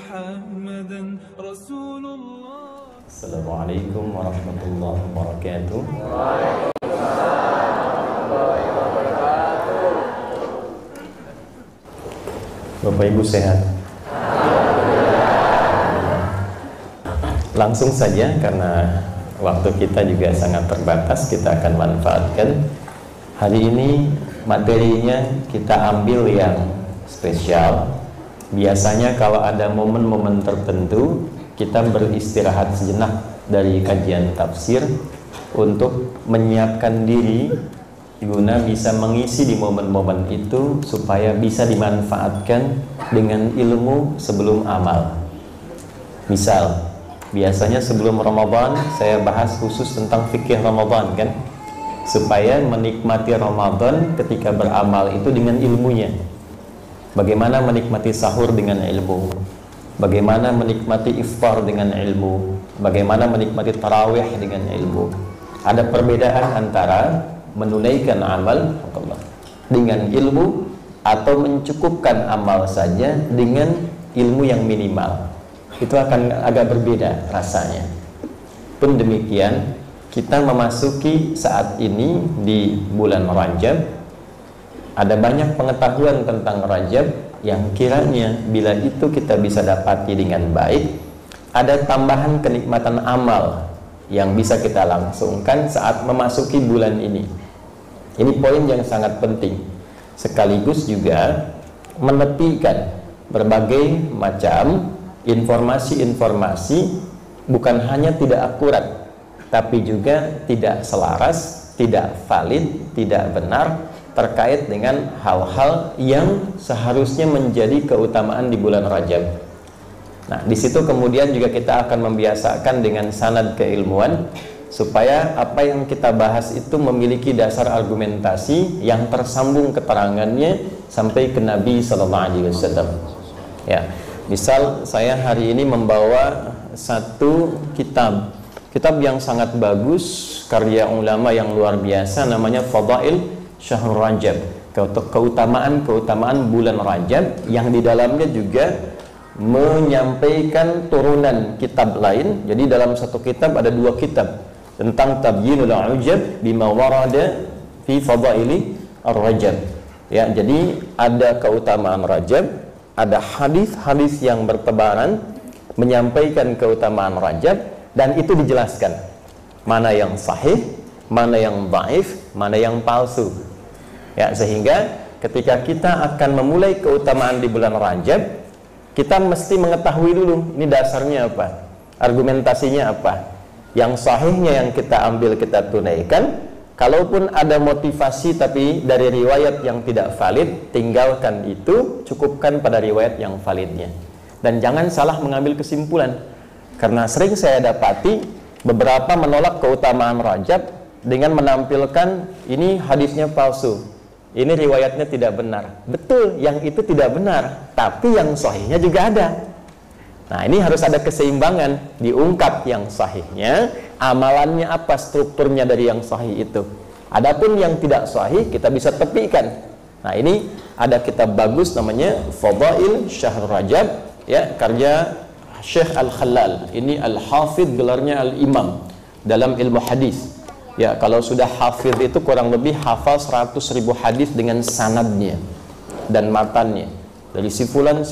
محمدا رسول الله. السلام عليكم ورحمة الله وبركاته. Bapak Ibu sehat? Langsung saja, karena waktu kita juga sangat terbatas, kita akan manfaatkan. Hari ini materinya kita ambil yang spesial. Biasanya kalau ada momen-momen tertentu, kita beristirahat sejenak dari kajian tafsir untuk menyiapkan diri guna bisa mengisi di momen-momen itu supaya bisa dimanfaatkan dengan ilmu sebelum amal. Misal, biasanya sebelum Ramadan saya bahas khusus tentang fikih Ramadan kan, supaya menikmati Ramadan ketika beramal itu dengan ilmunya. Bagaimana menikmati sahur dengan ilmu, bagaimana menikmati iftar dengan ilmu, bagaimana menikmati tarawih dengan ilmu. Ada perbedaan antara menunaikan amal dengan ilmu atau mencukupkan amal saja dengan ilmu yang minimal. Itu akan agak berbeda rasanya. Pun demikian, kita memasuki saat ini di bulan Rajab. Ada banyak pengetahuan tentang Rajab yang kiranya bila itu kita bisa dapati dengan baik, ada tambahan kenikmatan amal yang bisa kita langsungkan saat memasuki bulan ini. Ini poin yang sangat penting. Sekaligus juga menepikan berbagai macam informasi-informasi bukan hanya tidak akurat, tapi juga tidak selaras, tidak valid, tidak benar terkait dengan hal-hal yang seharusnya menjadi keutamaan di bulan Rajab. Nah, di situ kemudian juga kita akan membiasakan dengan sanad keilmuan supaya apa yang kita bahas itu memiliki dasar argumentasi yang tersambung keterangannya sampai ke Nabi Sallallahu Alaihi Wasallam. Ya, misal saya hari ini membawa satu kitab yang sangat bagus karya ulama yang luar biasa, namanya Fadail Syahrul Rajab, keutamaan bulan Rajab, yang di dalamnya juga menyampaikan turunan kitab lain. Jadi dalam satu kitab ada dua kitab tentang Tabyinul Ujab bima warada fi Fadaili Ar-Rajab. Ya, jadi ada keutamaan Rajab, ada hadis-hadis yang bertebaran menyampaikan keutamaan Rajab, dan itu dijelaskan mana yang sahih, mana yang dhaif, mana yang palsu. Ya, sehingga ketika kita akan memulai keutamaan di bulan Rajab, kita mesti mengetahui dulu ini dasarnya apa, argumentasinya apa. Yang sahihnya yang kita ambil, kita tunaikan. Kalaupun ada motivasi tapi dari riwayat yang tidak valid, tinggalkan itu, cukupkan pada riwayat yang validnya. Dan jangan salah mengambil kesimpulan, karena sering saya dapati beberapa menolak keutamaan Rajab dengan menampilkan ini hadisnya palsu, ini riwayatnya tidak benar. Betul, yang itu tidak benar, tapi yang sahihnya juga ada. Nah, ini harus ada keseimbangan, diungkap yang sahihnya, amalannya apa, strukturnya dari yang sahih itu. Adapun yang tidak sahih kita bisa tepikan. Nah, ini ada kitab bagus namanya Fadail Syahrul Rajab, ya, karya Syekh Al-Khalal. Ini Al-Hafidh, gelarnya Al-Imam dalam ilmu hadis. Ya, kalau sudah hafidh itu kurang lebih hafal 100.000 hadis dengan sanadnya dan matannya, dari sifulan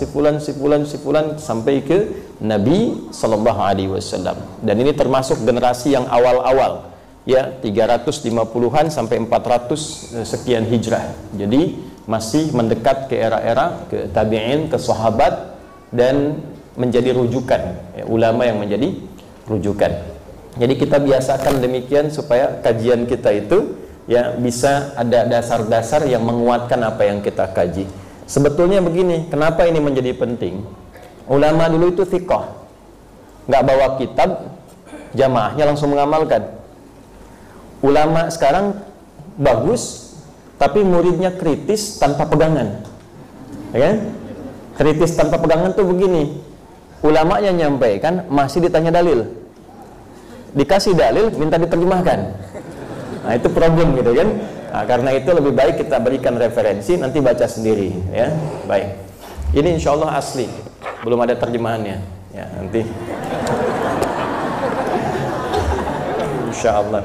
sampai ke Nabi Sallallahu Alaihi Wasallam. Dan ini termasuk generasi yang awal-awal, ya, 350-an sampai 400 sekian hijrah. Jadi masih mendekat ke era-era ke tabi'in, ke sahabat, dan menjadi rujukan, ya, ulama yang menjadi rujukan. Jadi kita biasakan demikian supaya kajian kita itu, ya, bisa ada dasar-dasar yang menguatkan apa yang kita kaji. Sebetulnya begini, kenapa ini menjadi penting? Ulama dulu itu thiqah, nggak bawa kitab, jamaahnya langsung mengamalkan. Ulama sekarang bagus, tapi muridnya kritis tanpa pegangan, ya kan? Kritis tanpa pegangan tuh begini, ulamanya nyampaikan, masih ditanya dalil, dikasih dalil, minta diterjemahkan. Nah, itu problem gitu kan. Nah, karena itu lebih baik kita berikan referensi, nanti baca sendiri, ya. Baik. Ini insya Allah asli. belum ada terjemahannya. Ya, nanti. Insya Allah.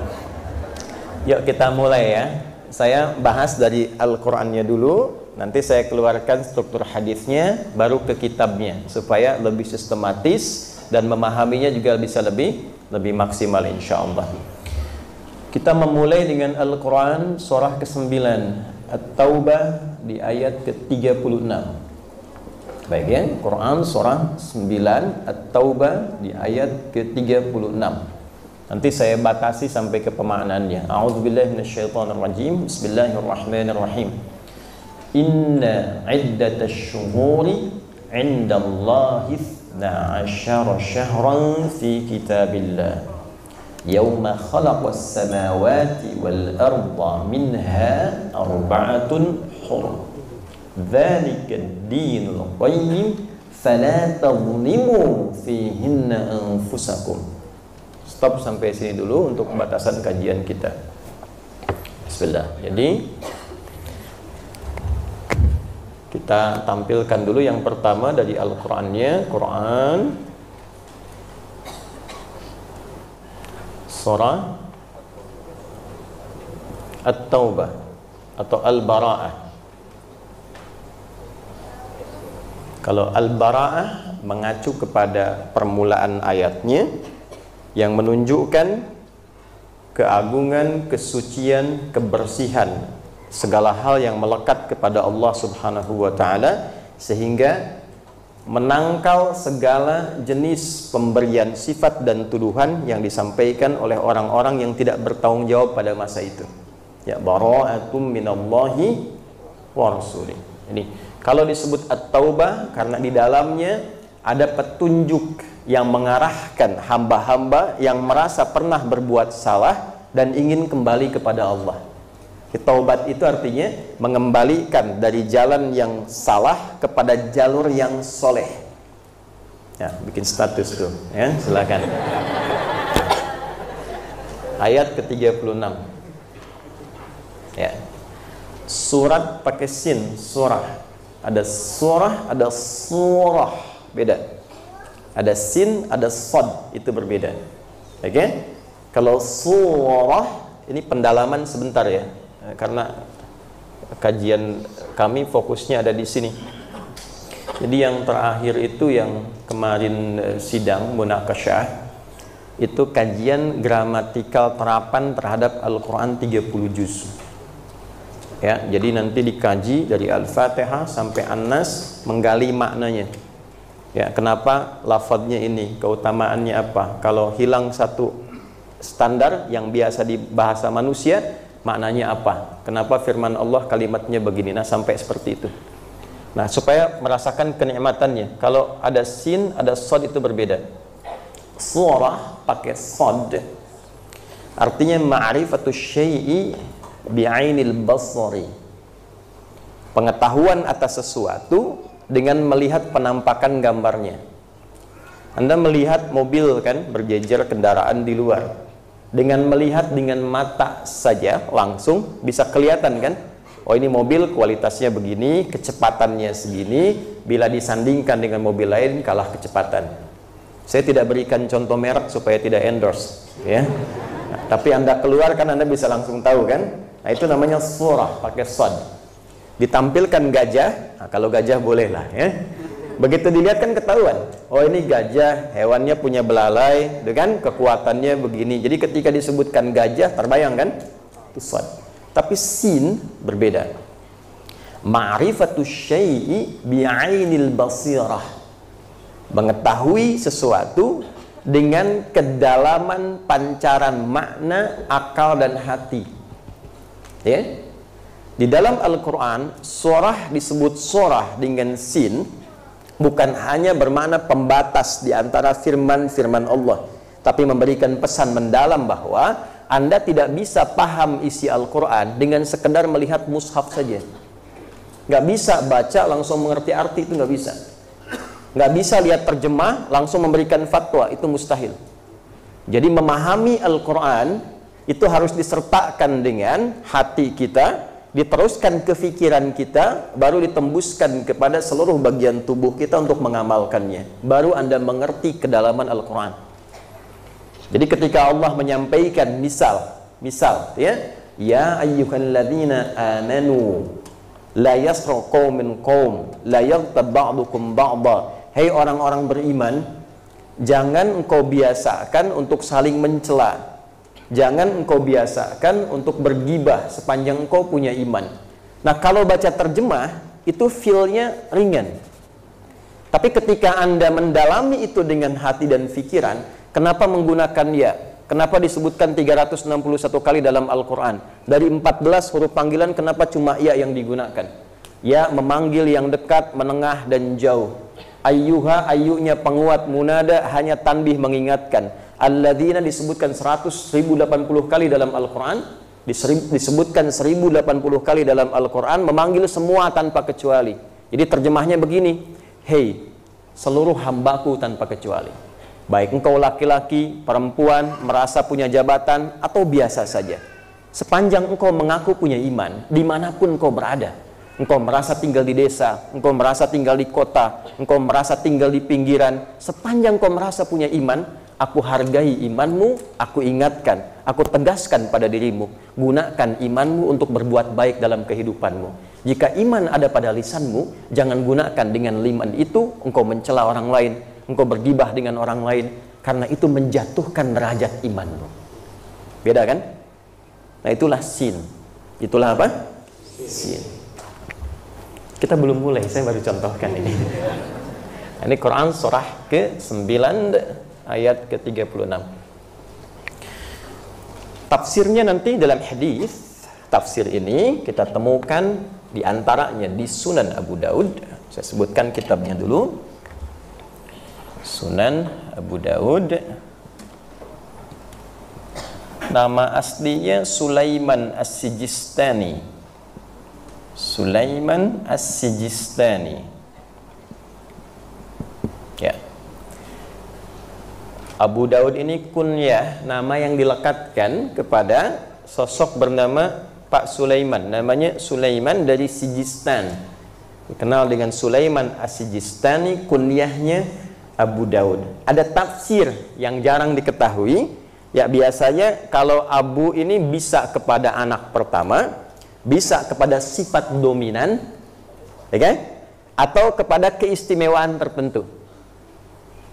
Yuk kita mulai ya. Saya bahas dari Al-Qur'annya dulu, nanti saya keluarkan struktur hadisnya, baru ke kitabnya supaya lebih sistematis dan memahaminya juga bisa lebih maksimal insya Allah. Kita memulai dengan Al-Quran surah ke-9 At-Taubah di ayat ke-36. Baik ya, Quran surah 9 At-Taubah di ayat ke-36. Nanti saya batasi sampai ke pemaknaannya. A'udzubillahi minasyaitonirrajim. Bismillahirrahmanirrahim. Inna 'iddatasy syuhuri 'indallahi 12 syahran fi kitabillah. Yauma khalaqas samawati wal arda minha arba'atun hurum. Dzalika ad-dinul qayyim fala tadhlimu fihinna anfusakum. Stop sampai sini dulu untuk batasan kajian kita. Bismillah. Jadi kita tampilkan dulu yang pertama dari Al-Qur'annya, Quran surah At-Taubah atau Al-Bara'ah. Kalau Al-Bara'ah mengacu kepada permulaan ayatnya yang menunjukkan keagungan, kesucian, kebersihan segala hal yang melekat kepada Allah Subhanahu wa taala, sehingga menangkal segala jenis pemberian sifat dan tuduhan yang disampaikan oleh orang-orang yang tidak bertanggung jawab pada masa itu. Ya, bara'atum minallahi wa rasulih. Ini kalau disebut At-Taubah karena di dalamnya ada petunjuk yang mengarahkan hamba-hamba yang merasa pernah berbuat salah dan ingin kembali kepada Allah. Taubat itu artinya mengembalikan dari jalan yang salah kepada jalur yang soleh. Ya, bikin status tuh, ya, silakan. Ayat ke-36. Ya. Surat pakai sin, surah. Ada surah, ada surah, beda. Ada sin, ada sod, itu berbeda. Oke? Kalau surah ini pendalaman sebentar ya. Karena kajian kami fokusnya ada di sini. Jadi yang terakhir itu yang kemarin sidang munakasyah itu kajian gramatikal terapan terhadap Al-Qur'an 30 juz. Ya, jadi nanti dikaji dari Al-Fatihah sampai An-Nas, menggali maknanya. Ya, kenapa lafadznya ini, keutamaannya apa? Kalau hilang satu standar yang biasa di bahasa manusia, maknanya apa? Kenapa firman Allah kalimatnya begini? Nah, sampai seperti itu. Nah, supaya merasakan kenikmatannya. Kalau ada sin, ada sod itu berbeda. Surah pakai sod. Artinya ma'rifatus syai'i bi'ainil basari. Pengetahuan atas sesuatu dengan melihat penampakan gambarnya. Anda melihat mobil kan berjejer kendaraan di luar. Dengan melihat dengan mata saja langsung bisa kelihatan kan, oh ini mobil kualitasnya begini, kecepatannya segini, bila disandingkan dengan mobil lain kalah kecepatan. Saya tidak berikan contoh merek supaya tidak endorse ya. Nah, tapi Anda keluar kan Anda bisa langsung tahu kan. Nah, itu namanya surah pakai sod. Ditampilkan gajah, nah, kalau gajah boleh lah ya. Begitu dilihat kan ketahuan, oh ini gajah, hewannya punya belalai, dengan kekuatannya begini. Jadi ketika disebutkan gajah, terbayang kan? Itu sod. Tapi sin berbeda. Ma'rifatus syai'i bi'ainil basirah. Mengetahui sesuatu dengan kedalaman pancaran makna, akal dan hati. Ya. Di dalam Al-Qur'an, surah disebut surah dengan sin bukan hanya bermakna pembatas di antara firman-firman Allah, tapi memberikan pesan mendalam bahwa Anda tidak bisa paham isi Al-Quran dengan sekedar melihat mushaf saja. Nggak bisa baca langsung mengerti arti, itu nggak bisa. Nggak bisa lihat terjemah langsung memberikan fatwa, itu mustahil. Jadi memahami Al-Quran itu harus disertakan dengan hati kita, diteruskan ke pikiran kita, baru ditembuskan kepada seluruh bagian tubuh kita untuk mengamalkannya. Baru Anda mengerti kedalaman Al-Quran. Jadi ketika Allah menyampaikan misal ya ayyuhalladzina amanu la yasra qaumin qaum la yaghtab ba'dukum ba'dha. Hei orang-orang beriman, jangan engkau biasakan untuk saling mencela. Jangan engkau biasakan untuk bergibah sepanjang engkau punya iman. Nah, kalau baca terjemah, itu feel-nya ringan. Tapi ketika Anda mendalami itu dengan hati dan pikiran, kenapa menggunakan ya? Kenapa disebutkan 361 kali dalam Al-Quran? Dari 14 huruf panggilan, kenapa cuma ya yang digunakan? Ya memanggil yang dekat, menengah, dan jauh. Ayyuha, ayyunya penguat, munada hanya tanbih mengingatkan. Alladzina disebutkan 1080 kali dalam Al-Quran, disebutkan 1080 kali dalam Al-Quran, memanggil semua tanpa kecuali. Jadi terjemahnya begini, hei seluruh hambaku tanpa kecuali, baik engkau laki-laki, perempuan, merasa punya jabatan, atau biasa saja, sepanjang engkau mengaku punya iman, dimanapun engkau berada, engkau merasa tinggal di desa, engkau merasa tinggal di kota, engkau merasa tinggal di pinggiran, sepanjang engkau merasa punya iman, aku hargai imanmu, aku ingatkan, aku tegaskan pada dirimu, gunakan imanmu untuk berbuat baik dalam kehidupanmu. Jika iman ada pada lisanmu, jangan gunakan dengan liman itu engkau mencela orang lain, engkau bergibah dengan orang lain, karena itu menjatuhkan derajat imanmu. Beda kan? Nah, itulah sin. Itulah apa? Sin. Kita belum mulai, saya baru contohkan ini. Ini Quran surah ke-9 ayat ke-36. Tafsirnya nanti dalam hadis. Tafsir ini kita temukan di antaranya di Sunan Abu Daud. Saya sebutkan kitabnya dulu. Sunan Abu Daud. Nama aslinya Sulaiman As-Sijistani. Sulaiman As-Sijistani. Ya. Abu Daud ini kunyah, nama yang dilekatkan kepada sosok bernama Pak Sulaiman. Namanya Sulaiman dari Sijistan. Dikenal dengan Sulaiman As-Sijistani, kunyahnya Abu Daud. Ada tafsir yang jarang diketahui. Ya, biasanya kalau Abu ini bisa kepada anak pertama, bisa kepada sifat dominan, ya kan? Atau kepada keistimewaan tertentu.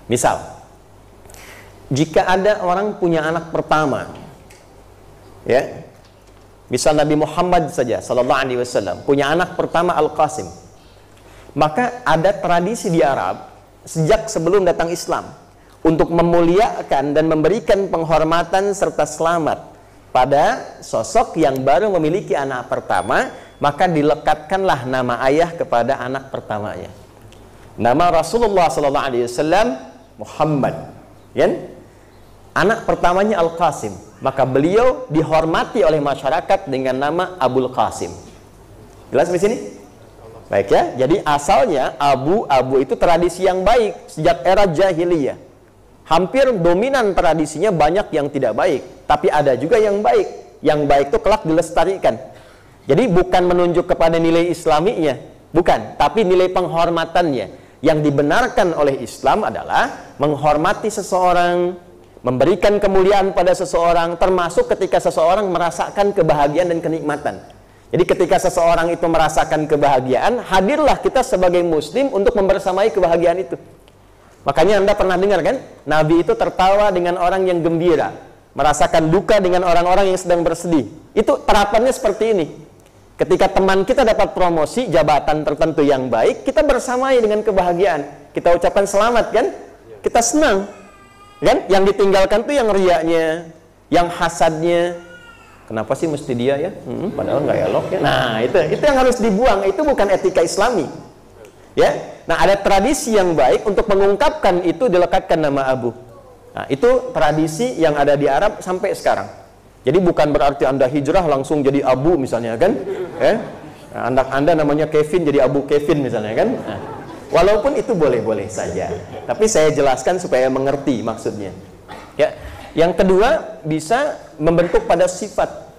Misal, jika ada orang punya anak pertama, ya, misal Nabi Muhammad saja, sallallahu alaihi wasallam, punya anak pertama Al-Qasim, maka ada tradisi di Arab sejak sebelum datang Islam untuk memuliakan dan memberikan penghormatan serta selamat pada sosok yang baru memiliki anak pertama, maka dilekatkanlah nama ayah kepada anak pertamanya. Nama Rasulullah sallallahu alaihi wasallam Muhammad, ya? Anak pertamanya Al-Qasim, maka beliau dihormati oleh masyarakat dengan nama Abul Qasim. Jelas di sini? Baik ya. Jadi asalnya Abu itu tradisi yang baik sejak era jahiliyah. Hampir dominan tradisinya, banyak yang tidak baik, tapi ada juga yang baik. Yang baik itu kelak dilestarikan. Jadi bukan menunjuk kepada nilai islaminya, bukan, tapi nilai penghormatannya. Yang dibenarkan oleh Islam adalah menghormati seseorang, memberikan kemuliaan pada seseorang, termasuk ketika seseorang merasakan kebahagiaan dan kenikmatan. Jadi ketika seseorang itu merasakan kebahagiaan, hadirlah kita sebagai muslim untuk membersamai kebahagiaan itu. Makanya Anda pernah dengar kan, Nabi itu tertawa dengan orang yang gembira, merasakan duka dengan orang-orang yang sedang bersedih. Itu terapannya seperti ini. Ketika teman kita dapat promosi, jabatan tertentu yang baik, kita bersamai dengan kebahagiaan. Kita ucapkan selamat kan? Kita senang. Kan? Yang ditinggalkan tuh yang riaknya, yang hasadnya. Kenapa sih mesti dia ya? Padahal nggak elok ya. Nah, itu yang harus dibuang. Itu bukan etika Islami. Ya. Nah, ada tradisi yang baik untuk mengungkapkan itu, dilekatkan nama Abu. Nah, itu tradisi yang ada di Arab sampai sekarang. Jadi bukan berarti Anda hijrah langsung jadi Abu misalnya kan? Nah, anak Anda namanya Kevin jadi Abu Kevin misalnya kan? Nah, walaupun itu boleh-boleh saja, tapi saya jelaskan supaya mengerti maksudnya. Ya, yang kedua bisa membentuk pada sifat.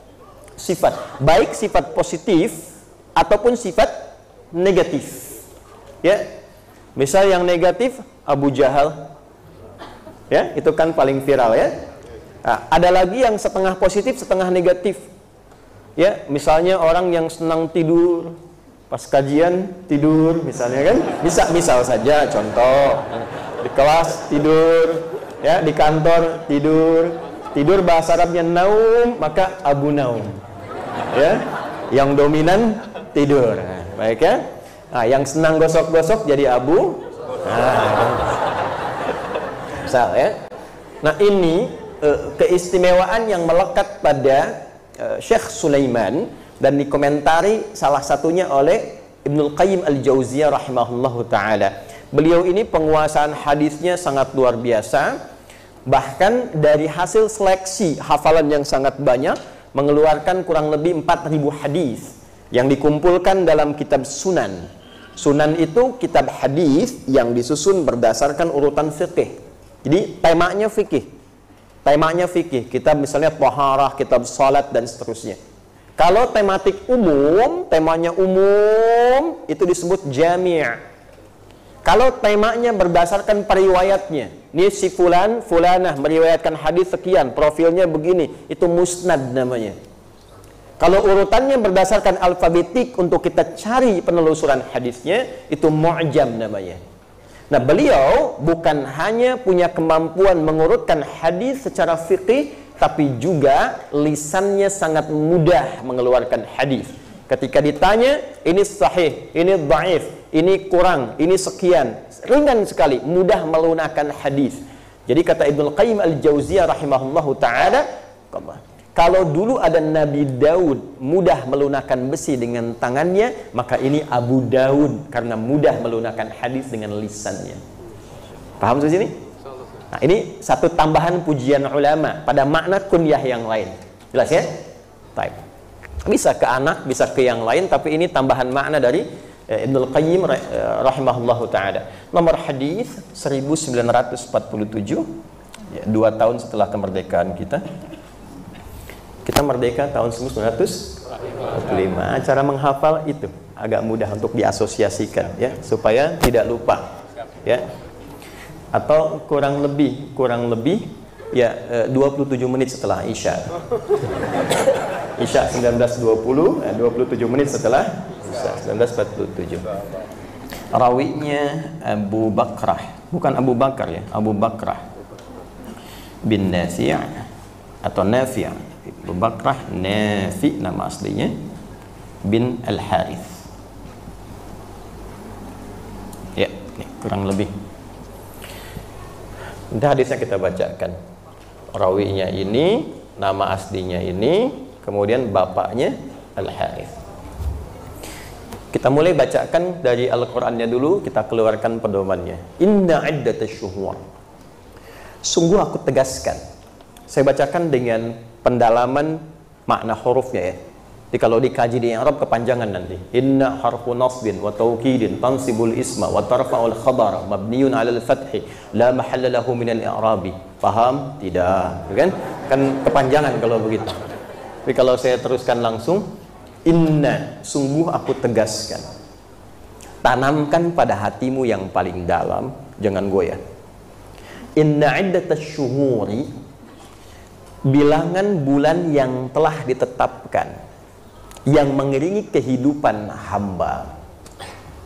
sifat, baik sifat positif ataupun sifat negatif. Ya, misal yang negatif Abu Jahal, ya itu kan paling viral ya. Nah, ada lagi yang setengah positif setengah negatif. Ya, misalnya orang yang senang tidur pas kajian tidur misalnya kan, misal saja contoh di kelas tidur, ya di kantor tidur bahasa Arabnya naum, maka Abu Naum, ya yang dominan tidur. Nah, baik ya. Nah, yang senang gosok-gosok jadi Abu. Misal ya. Nah ini keistimewaan yang melekat pada Syekh Sulaiman dan dikomentari salah satunya oleh Ibnul Qayyim Al-Jauziyah rahimahullahu ta'ala. Beliau ini penguasaan hadisnya sangat luar biasa. Bahkan dari hasil seleksi hafalan yang sangat banyak, mengeluarkan kurang lebih 4.000 hadis yang dikumpulkan dalam kitab Sunan. Sunan itu kitab hadis yang disusun berdasarkan urutan fikih. Jadi temanya fikih. Temanya fikih. Kitab misalnya Taharah, kitab salat dan seterusnya. Kalau tematik umum, temanya umum, itu disebut jami'. Kalau temanya berdasarkan periwayatnya, ini si fulan, fulanah meriwayatkan hadis sekian, profilnya begini, itu musnad namanya. Kalau urutannya berdasarkan alfabetik untuk kita cari penelusuran hadisnya, itu mu'jam namanya. Nah, beliau bukan hanya punya kemampuan mengurutkan hadis secara fikih, tapi juga lisannya sangat mudah mengeluarkan hadis. Ketika ditanya, ini sahih, ini dhaif, ini kurang, ini sekian, ringan sekali, mudah melunakkan hadis. Jadi kata Ibnul Qayyim Al-Jauziyah rahimahullahu ta'ala, kalau dulu ada Nabi Daud mudah melunakkan besi dengan tangannya, maka ini Abu Daud karena mudah melunakkan hadis dengan lisannya. Paham sampai sini? Nah, ini satu tambahan pujian ulama pada makna kunyah yang lain. Jelas ya? Baik. Bisa ke anak, bisa ke yang lain, tapi ini tambahan makna dari Ibnul Qayyim rahimahullahu ta'ala. Nomor hadis 1947, ya, 2 tahun setelah kemerdekaan kita. Kita merdeka tahun 1945. Cara menghafal itu agak mudah untuk diasosiasikan, ya, supaya tidak lupa, ya. Atau kurang lebih ya 27 menit setelah Isya. Isya 19.20, 27 menit setelah Isya 1947. Rawinya Abu Bakrah, bukan Abu Bakar ya, Abu Bakrah bin Nafi' atau Nafi'. Abu Bakrah Nafi' nama aslinya bin Al-Harith. Ya, nih, kurang lebih. Nanti hadisnya kita bacakan. Rawinya ini, nama aslinya ini, kemudian bapaknya Al-Harith. Kita mulai bacakan dari Al-Qur'annya dulu, kita keluarkan pedomannya. Inna iddatash syuhur. Sungguh aku tegaskan. Saya bacakan dengan pendalaman makna hurufnya ya. Jadi kalau dikaji di Arab kepanjangan nanti. Inna harfu nasbin wa taukidin tansibul isma wa tarfa'ul khabar mabniun 'alal fathi la mahalla lahu minal i'rabi. Paham? Tidak, kan? Kan kepanjangan kalau begitu. Tapi kalau saya teruskan langsung, inna, sungguh aku tegaskan. Tanamkan pada hatimu yang paling dalam, jangan goyah. Inna iddatash syuhuri, bilangan bulan yang telah ditetapkan yang mengiringi kehidupan hamba,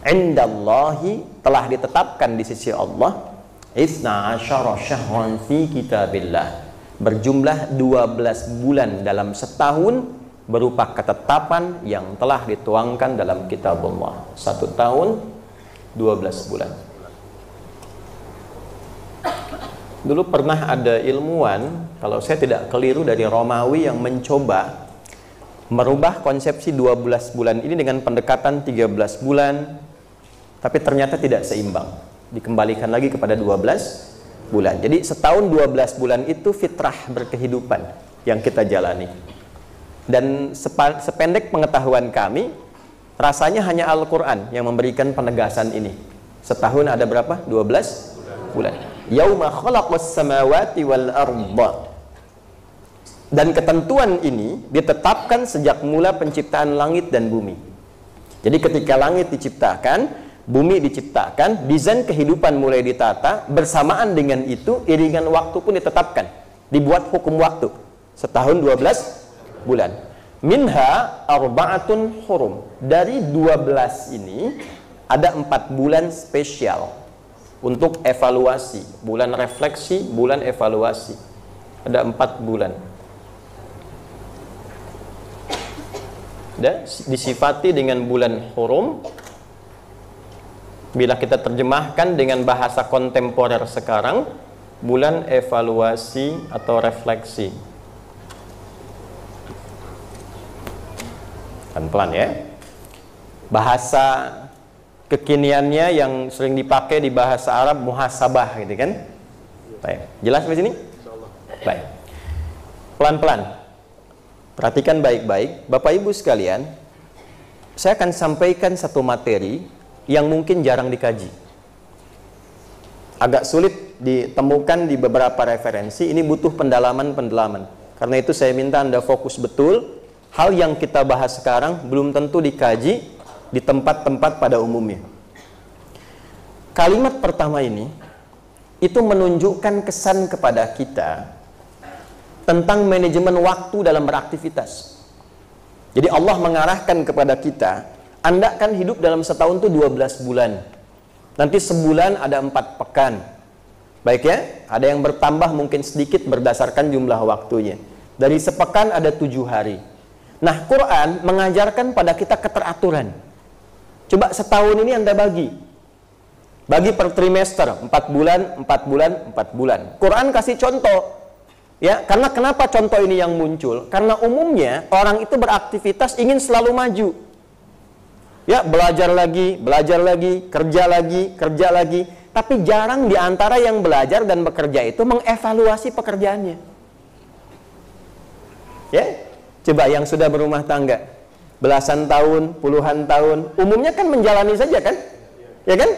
indallahi, telah ditetapkan di sisi Allah, 12 syahran fi kitabillah, berjumlah 12 bulan dalam setahun, berupa ketetapan yang telah dituangkan dalam kitab Allah. 1 tahun 12 bulan. Dulu pernah ada ilmuwan, kalau saya tidak keliru dari Romawi, yang mencoba merubah konsepsi 12 bulan ini dengan pendekatan 13 bulan, tapi ternyata tidak seimbang. Dikembalikan lagi kepada 12 bulan. Jadi setahun 12 bulan itu fitrah berkehidupan yang kita jalani. Dan sependek pengetahuan kami, rasanya hanya Al-Quran yang memberikan penegasan ini. Setahun ada berapa? 12 bulan. Yauma khalaqas samawati wal arda. Dan ketentuan ini ditetapkan sejak mula penciptaan langit dan bumi. Jadi ketika langit diciptakan, bumi diciptakan, desain kehidupan mulai ditata, bersamaan dengan itu iringan waktu pun ditetapkan. Dibuat hukum waktu. Setahun 12 bulan. Minha arba'atun hurum. Dari 12 ini ada 4 bulan spesial untuk evaluasi, bulan refleksi, bulan evaluasi. Ada 4 bulan. Dan disifati dengan bulan hurum. Bila kita terjemahkan dengan bahasa kontemporer sekarang, bulan evaluasi atau refleksi. Pelan-pelan ya. Bahasa kekiniannya yang sering dipakai di bahasa Arab muhasabah gitu kan. Baik. Jelas di sini? Baik. Pelan-pelan. Perhatikan baik-baik, Bapak Ibu sekalian. Saya akan sampaikan satu materi yang mungkin jarang dikaji. Agak sulit ditemukan di beberapa referensi, ini butuh pendalaman-pendalaman. Karena itu saya minta Anda fokus betul. Hal yang kita bahas sekarang belum tentu dikaji di tempat-tempat pada umumnya. Kalimat pertama ini itu menunjukkan kesan kepada kita tentang manajemen waktu dalam beraktivitas. Jadi Allah mengarahkan kepada kita, Anda kan hidup dalam setahun itu 12 bulan. Nanti sebulan ada 4 pekan. Baik ya, ada yang bertambah mungkin sedikit berdasarkan jumlah waktunya. Dari sepekan ada 7 hari. Nah, Quran mengajarkan pada kita keteraturan. Coba setahun ini Anda bagi. Bagi per trimester, 4 bulan, 4 bulan, 4 bulan. Quran kasih contoh. Ya, karena kenapa contoh ini yang muncul? Karena umumnya orang itu beraktivitas ingin selalu maju. Ya, belajar lagi, kerja lagi, kerja lagi. Tapi jarang di antara yang belajar dan bekerja itu mengevaluasi pekerjaannya. Ya, coba yang sudah berumah tangga, belasan tahun, puluhan tahun, umumnya kan menjalani saja kan? Ya kan?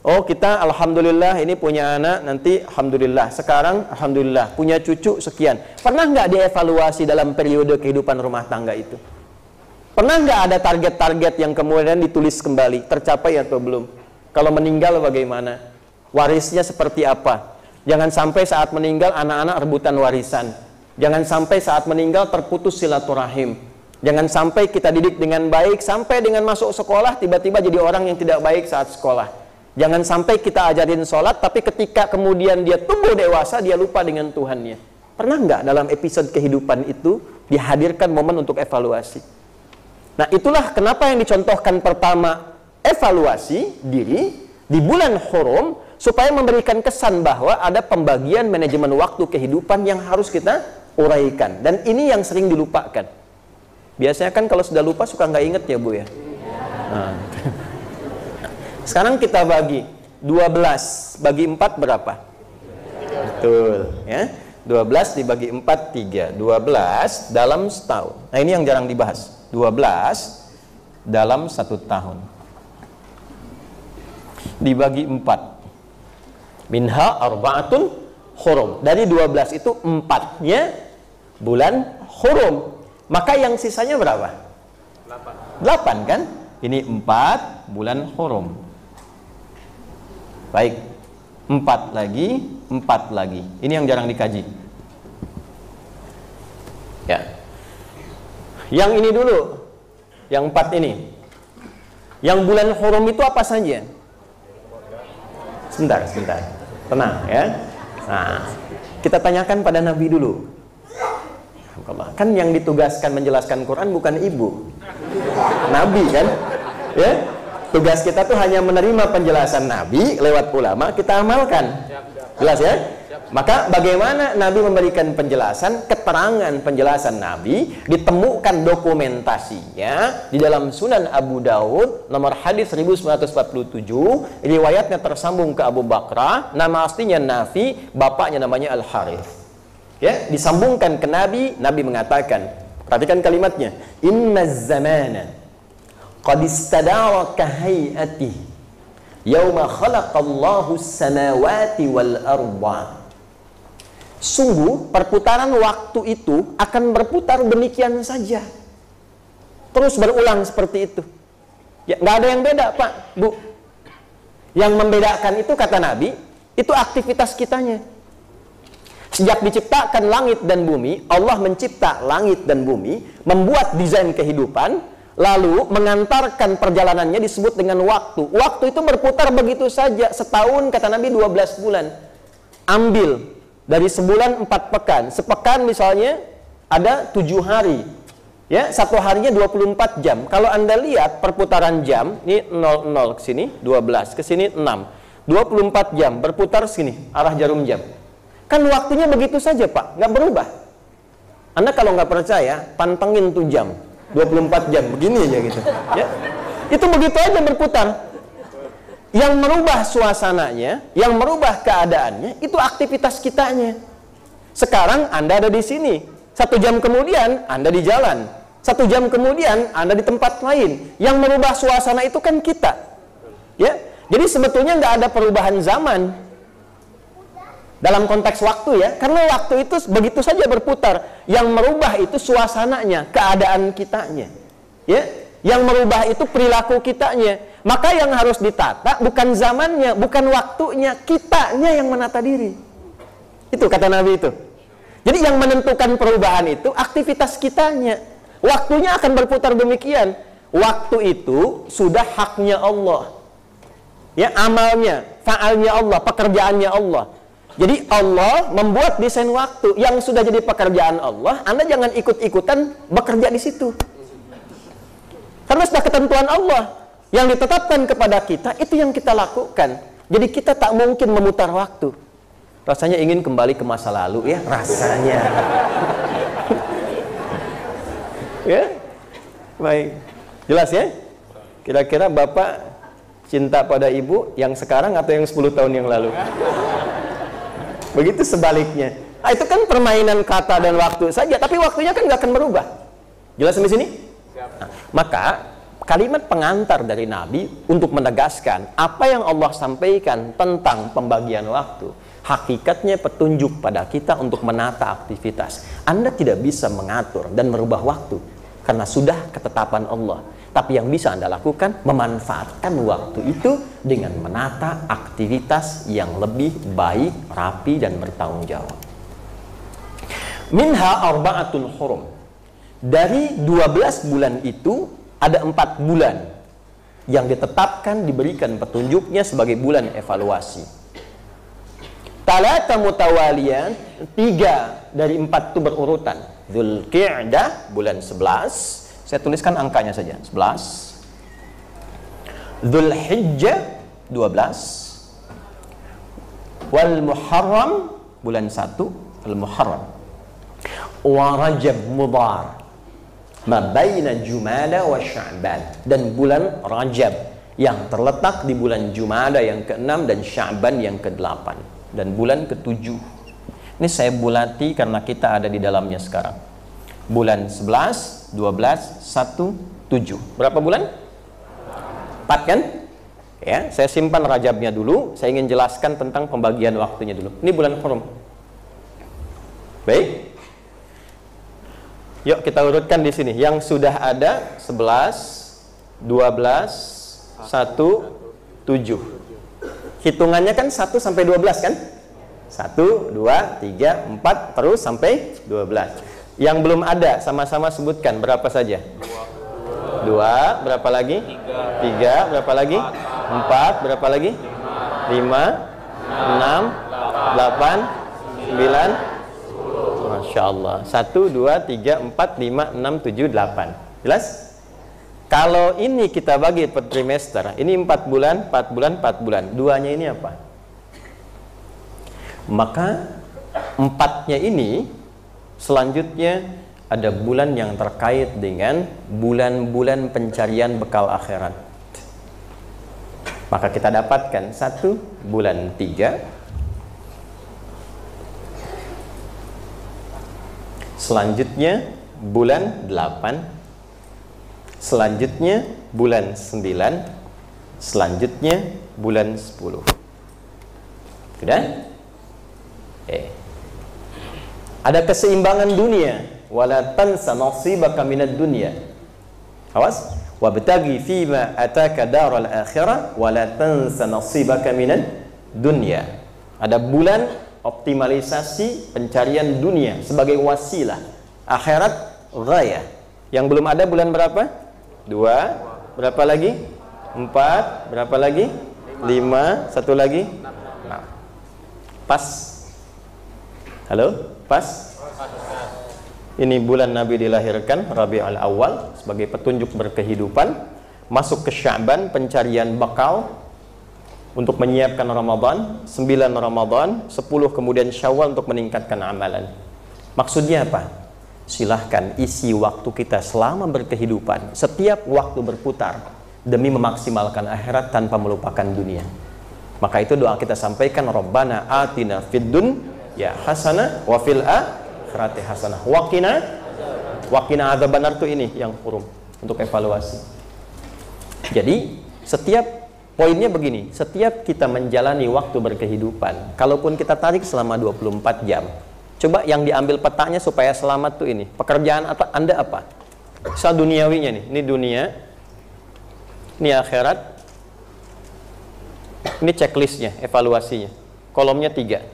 Oh, kita alhamdulillah ini punya anak, nanti alhamdulillah, sekarang alhamdulillah punya cucu sekian. Pernah nggak dievaluasi dalam periode kehidupan rumah tangga itu? Pernah nggak ada target-target yang kemudian ditulis kembali, tercapai atau belum? Kalau meninggal bagaimana? Warisnya seperti apa? Jangan sampai saat meninggal anak-anak rebutan warisan. Jangan sampai saat meninggal terputus silaturahim. Jangan sampai kita didik dengan baik, sampai dengan masuk sekolah tiba-tiba jadi orang yang tidak baik saat sekolah. Jangan sampai kita ajarin sholat, tapi ketika kemudian dia tumbuh dewasa, dia lupa dengan Tuhannya. Pernah nggak dalam episode kehidupan itu dihadirkan momen untuk evaluasi? Nah, itulah kenapa yang dicontohkan pertama, evaluasi diri di bulan Hurum, supaya memberikan kesan bahwa ada pembagian manajemen waktu kehidupan yang harus kita uraikan. Dan ini yang sering dilupakan. Biasanya kan kalau sudah lupa suka nggak inget ya Bu ya? Nah. Sekarang kita bagi 12 bagi 4 berapa? Betul ya. 12 dibagi 4 3. 12 dalam setahun. Nah, ini yang jarang dibahas. 12 dalam 1 tahun. Dibagi 4. Minha arba'atun hurum. Dari 12 itu 4-nya bulan hurum. Maka yang sisanya berapa? 8 kan? Ini 4 bulan hurum. Baik, 4 lagi, 4 lagi. Ini yang jarang dikaji. Ya. Yang ini dulu, yang 4 ini. Yang bulan hurum itu apa saja? Sebentar. Tenang ya. Nah, kita tanyakan pada Nabi dulu. Kan yang ditugaskan menjelaskan Quran bukan ibu, Nabi kan? Ya. Tugas kita tuh hanya menerima penjelasan Nabi lewat ulama, kita amalkan. Jelas ya? Maka bagaimana Nabi memberikan penjelasan, keterangan penjelasan Nabi, ditemukan dokumentasinya di dalam Sunan Abu Daud, nomor hadis 1947, riwayatnya tersambung ke Abu Bakrah, nama aslinya Nafi, bapaknya namanya Al-Harith. Ya, disambungkan ke Nabi, Nabi mengatakan, perhatikan kalimatnya, inna zamana qad istadara ka hay'ati yauma khalaqallahu as-samawati wal arda. sungguh perputaran waktu itu akan berputar demikian saja. Terus berulang seperti itu. Ya, nggak ada yang beda, Pak, Bu. Yang membedakan itu, kata Nabi, itu aktivitas kitanya. Sejak diciptakan langit dan bumi, Allah mencipta langit dan bumi, membuat desain kehidupan, lalu mengantarkan perjalanannya disebut dengan waktu. Waktu itu berputar begitu saja. Setahun, kata Nabi, 12 bulan. Ambil dari sebulan 4 pekan. Sepekan misalnya ada 7 hari. Ya, satu harinya 24 jam. Kalau Anda lihat perputaran jam, ini 00 ke sini, 12 ke sini 6. 24 jam berputar sini, arah jarum jam. Kan waktunya begitu saja, Pak, nggak berubah. Anda kalau nggak percaya, pantengin tuh jam, 24 jam, begini aja gitu. Ya, itu begitu aja berputar. Yang merubah suasananya, yang merubah keadaannya, itu aktivitas kitanya. Sekarang Anda ada di sini, 1 jam kemudian Anda di jalan, 1 jam kemudian Anda di tempat lain. Yang merubah suasana itu kan kita. Ya, jadi sebetulnya nggak ada perubahan zaman. Dalam konteks waktu ya, karena waktu itu begitu saja berputar. Yang merubah itu suasananya, keadaan kitanya. Ya, yang merubah itu perilaku kitanya. Maka yang harus ditata bukan zamannya, bukan waktunya, kitanya yang menata diri. Itu kata Nabi itu. Jadi yang menentukan perubahan itu aktivitas kitanya. Waktunya akan berputar demikian. Waktu itu sudah haknya Allah. Ya, amalnya, fa'alnya Allah, pekerjaannya Allah. Jadi Allah membuat desain waktu yang sudah jadi pekerjaan Allah. Anda jangan ikut-ikutan bekerja di situ. Karena sudah ketentuan Allah yang ditetapkan kepada kita, itu yang kita lakukan. Jadi kita tak mungkin memutar waktu. Rasanya ingin kembali ke masa lalu ya, rasanya. Ya, baik. Jelas ya? Kira-kira Bapak cinta pada Ibu yang sekarang atau yang 10 tahun yang lalu? Begitu sebaliknya. Nah, itu kan permainan kata dan waktu saja, tapi waktunya kan nggak akan berubah. Jelas sampai sini? Nah, maka kalimat pengantar dari Nabi untuk menegaskan apa yang Allah sampaikan tentang pembagian waktu, hakikatnya petunjuk pada kita untuk menata aktivitas. Anda tidak bisa mengatur dan merubah waktu karena sudah ketetapan Allah. Tapi yang bisa Anda lakukan, memanfaatkan waktu itu dengan menata aktivitas yang lebih baik, rapi, dan bertanggung jawab. Minha arba'atun hurum. Dari 12 bulan itu, ada 4 bulan yang ditetapkan, diberikan petunjuknya sebagai bulan evaluasi. Talata mutawaliyan, 3 dari 4 itu berurutan. Dzulqa'dah, bulan 11. Saya tuliskan angkanya saja, 11. Dzulhijjah, 12. Wal Muharram, bulan 1, Al-Muharram. Wa Rajab Mudhar, ma baina Jumada wa Sya'ban. Dan bulan Rajab yang terletak di bulan Jumada yang ke-6 dan Sya'ban yang ke-8. Dan bulan ke-7. Ini saya bulati karena kita ada di dalamnya sekarang. Bulan 11, 12, 1, 7. Berapa bulan? 4 kan? Ya, saya simpan Rajabnya dulu. Saya ingin jelaskan tentang pembagian waktunya dulu. Ini bulan Hurum. Baik. Yuk kita urutkan di sini. Yang sudah ada 11, 12, 1, 7. Hitungannya kan 1 sampai 12 kan? 1, 2, 3, 4 terus sampai 12. Yang belum ada, sama-sama sebutkan berapa saja? 2, berapa lagi? 3, berapa lagi? 4, berapa lagi? 5, 6, 8, 9. Masya Allah. 1, 2, 3, 4, 5, 6, 7, 8. Jelas? Kalau ini kita bagi per trimester, ini 4 bulan, 4 bulan, 4 bulan. Duanya ini apa? Maka 4-nya ini selanjutnya ada bulan yang terkait dengan bulan-bulan pencarian bekal akhirat. Maka kita dapatkan 1 bulan 3, selanjutnya bulan 8, selanjutnya bulan 9, selanjutnya bulan 10. Sudah? Ada keseimbangan dunia. Wala tansa nasibaka minad dunya. Awas. Wabtaghi fima ataka daral akhirah wala tansa nasibaka minad dunya. Ada bulan optimalisasi pencarian dunia sebagai wasilah. Akhirat ghayah. Yang belum ada bulan berapa? 2. Berapa lagi? 4. Berapa lagi? 5. Satu lagi? 6. Pas. Halo? Pas? Ini bulan Nabi dilahirkan, Rabiul Awal, sebagai petunjuk berkehidupan. Masuk ke Sya'ban, pencarian bakal untuk menyiapkan Ramadan. 9 Ramadan, 10 kemudian Syawal untuk meningkatkan amalan. Maksudnya apa? Silahkan isi waktu kita selama berkehidupan, setiap waktu berputar demi memaksimalkan akhirat tanpa melupakan dunia. Maka itu doa kita sampaikan, Rabbana atina fid dunya hasanah wa fil akhirati hasanah wa qina adzabannar. Tuh ini yang huruf untuk evaluasi. Jadi setiap poinnya begini, setiap kita menjalani waktu berkehidupan, kalaupun kita tarik selama 24 jam, coba yang diambil petanya supaya selamat tuh ini. Pekerjaan apa? Anda apa? Soal duniawinya nih. Ini dunia. Ini akhirat. Ini checklistnya, evaluasinya. Kolomnya 3.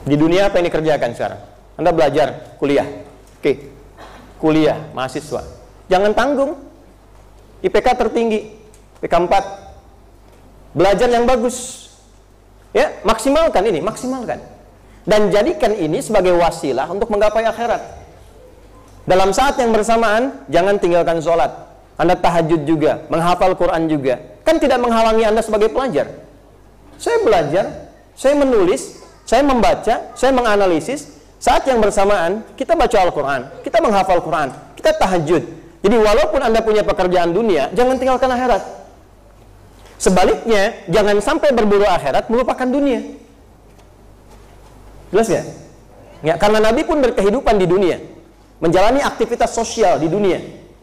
Di dunia apa yang dikerjakan sekarang? Anda belajar, kuliah. Oke. Kuliah, mahasiswa. Jangan tanggung. IPK tertinggi. IPK 4. Belajar yang bagus. Ya, maksimalkan ini, maksimalkan. Dan jadikan ini sebagai wasilah untuk menggapai akhirat. Dalam saat yang bersamaan, jangan tinggalkan sholat. Anda tahajud juga, menghafal Quran juga. Kan tidak menghalangi Anda sebagai pelajar. Saya belajar, saya menulis, saya membaca, saya menganalisis. Saat yang bersamaan, kita baca Al-Quran, kita menghafal Quran, kita tahajud. Jadi walaupun Anda punya pekerjaan dunia, jangan tinggalkan akhirat. Sebaliknya, jangan sampai berburu akhirat melupakan dunia. Jelas ya? Ya, karena Nabi pun berkehidupan di dunia, menjalani aktivitas sosial di dunia,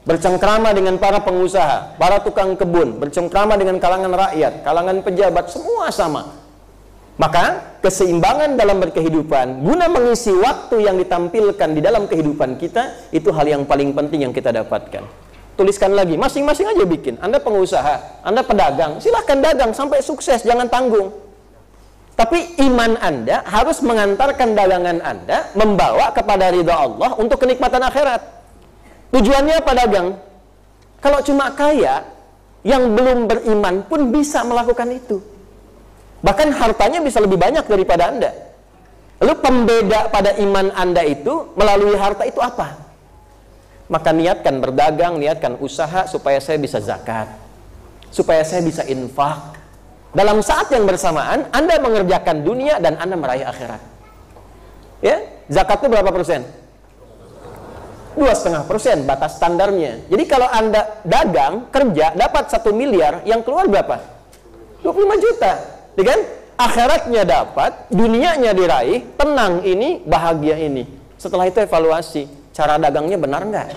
bercengkrama dengan para pengusaha, para tukang kebun, bercengkrama dengan kalangan rakyat, kalangan pejabat, semua sama. Maka keseimbangan dalam berkehidupan guna mengisi waktu yang ditampilkan di dalam kehidupan kita, itu hal yang paling penting yang kita dapatkan. Tuliskan lagi, masing-masing aja bikin. Anda pengusaha, Anda pedagang, silahkan dagang sampai sukses, jangan tanggung. Tapi iman Anda harus mengantarkan dagangan Anda membawa kepada ridha Allah untuk kenikmatan akhirat. Tujuannya apa dagang? Kalau cuma kaya, yang belum beriman pun bisa melakukan itu. Bahkan hartanya bisa lebih banyak daripada Anda. Lalu pembeda pada iman Anda itu melalui harta itu apa? Maka niatkan berdagang, niatkan usaha supaya saya bisa zakat, supaya saya bisa infak. Dalam saat yang bersamaan Anda mengerjakan dunia dan Anda meraih akhirat. Ya, zakat itu berapa persen? 2,5% batas standarnya. Jadi kalau Anda dagang, kerja, dapat 1 miliar, yang keluar berapa? 25 juta. Ya kan? Akhiratnya dapat, dunianya diraih, tenang ini, bahagia ini. Setelah itu evaluasi, cara dagangnya benar nggak?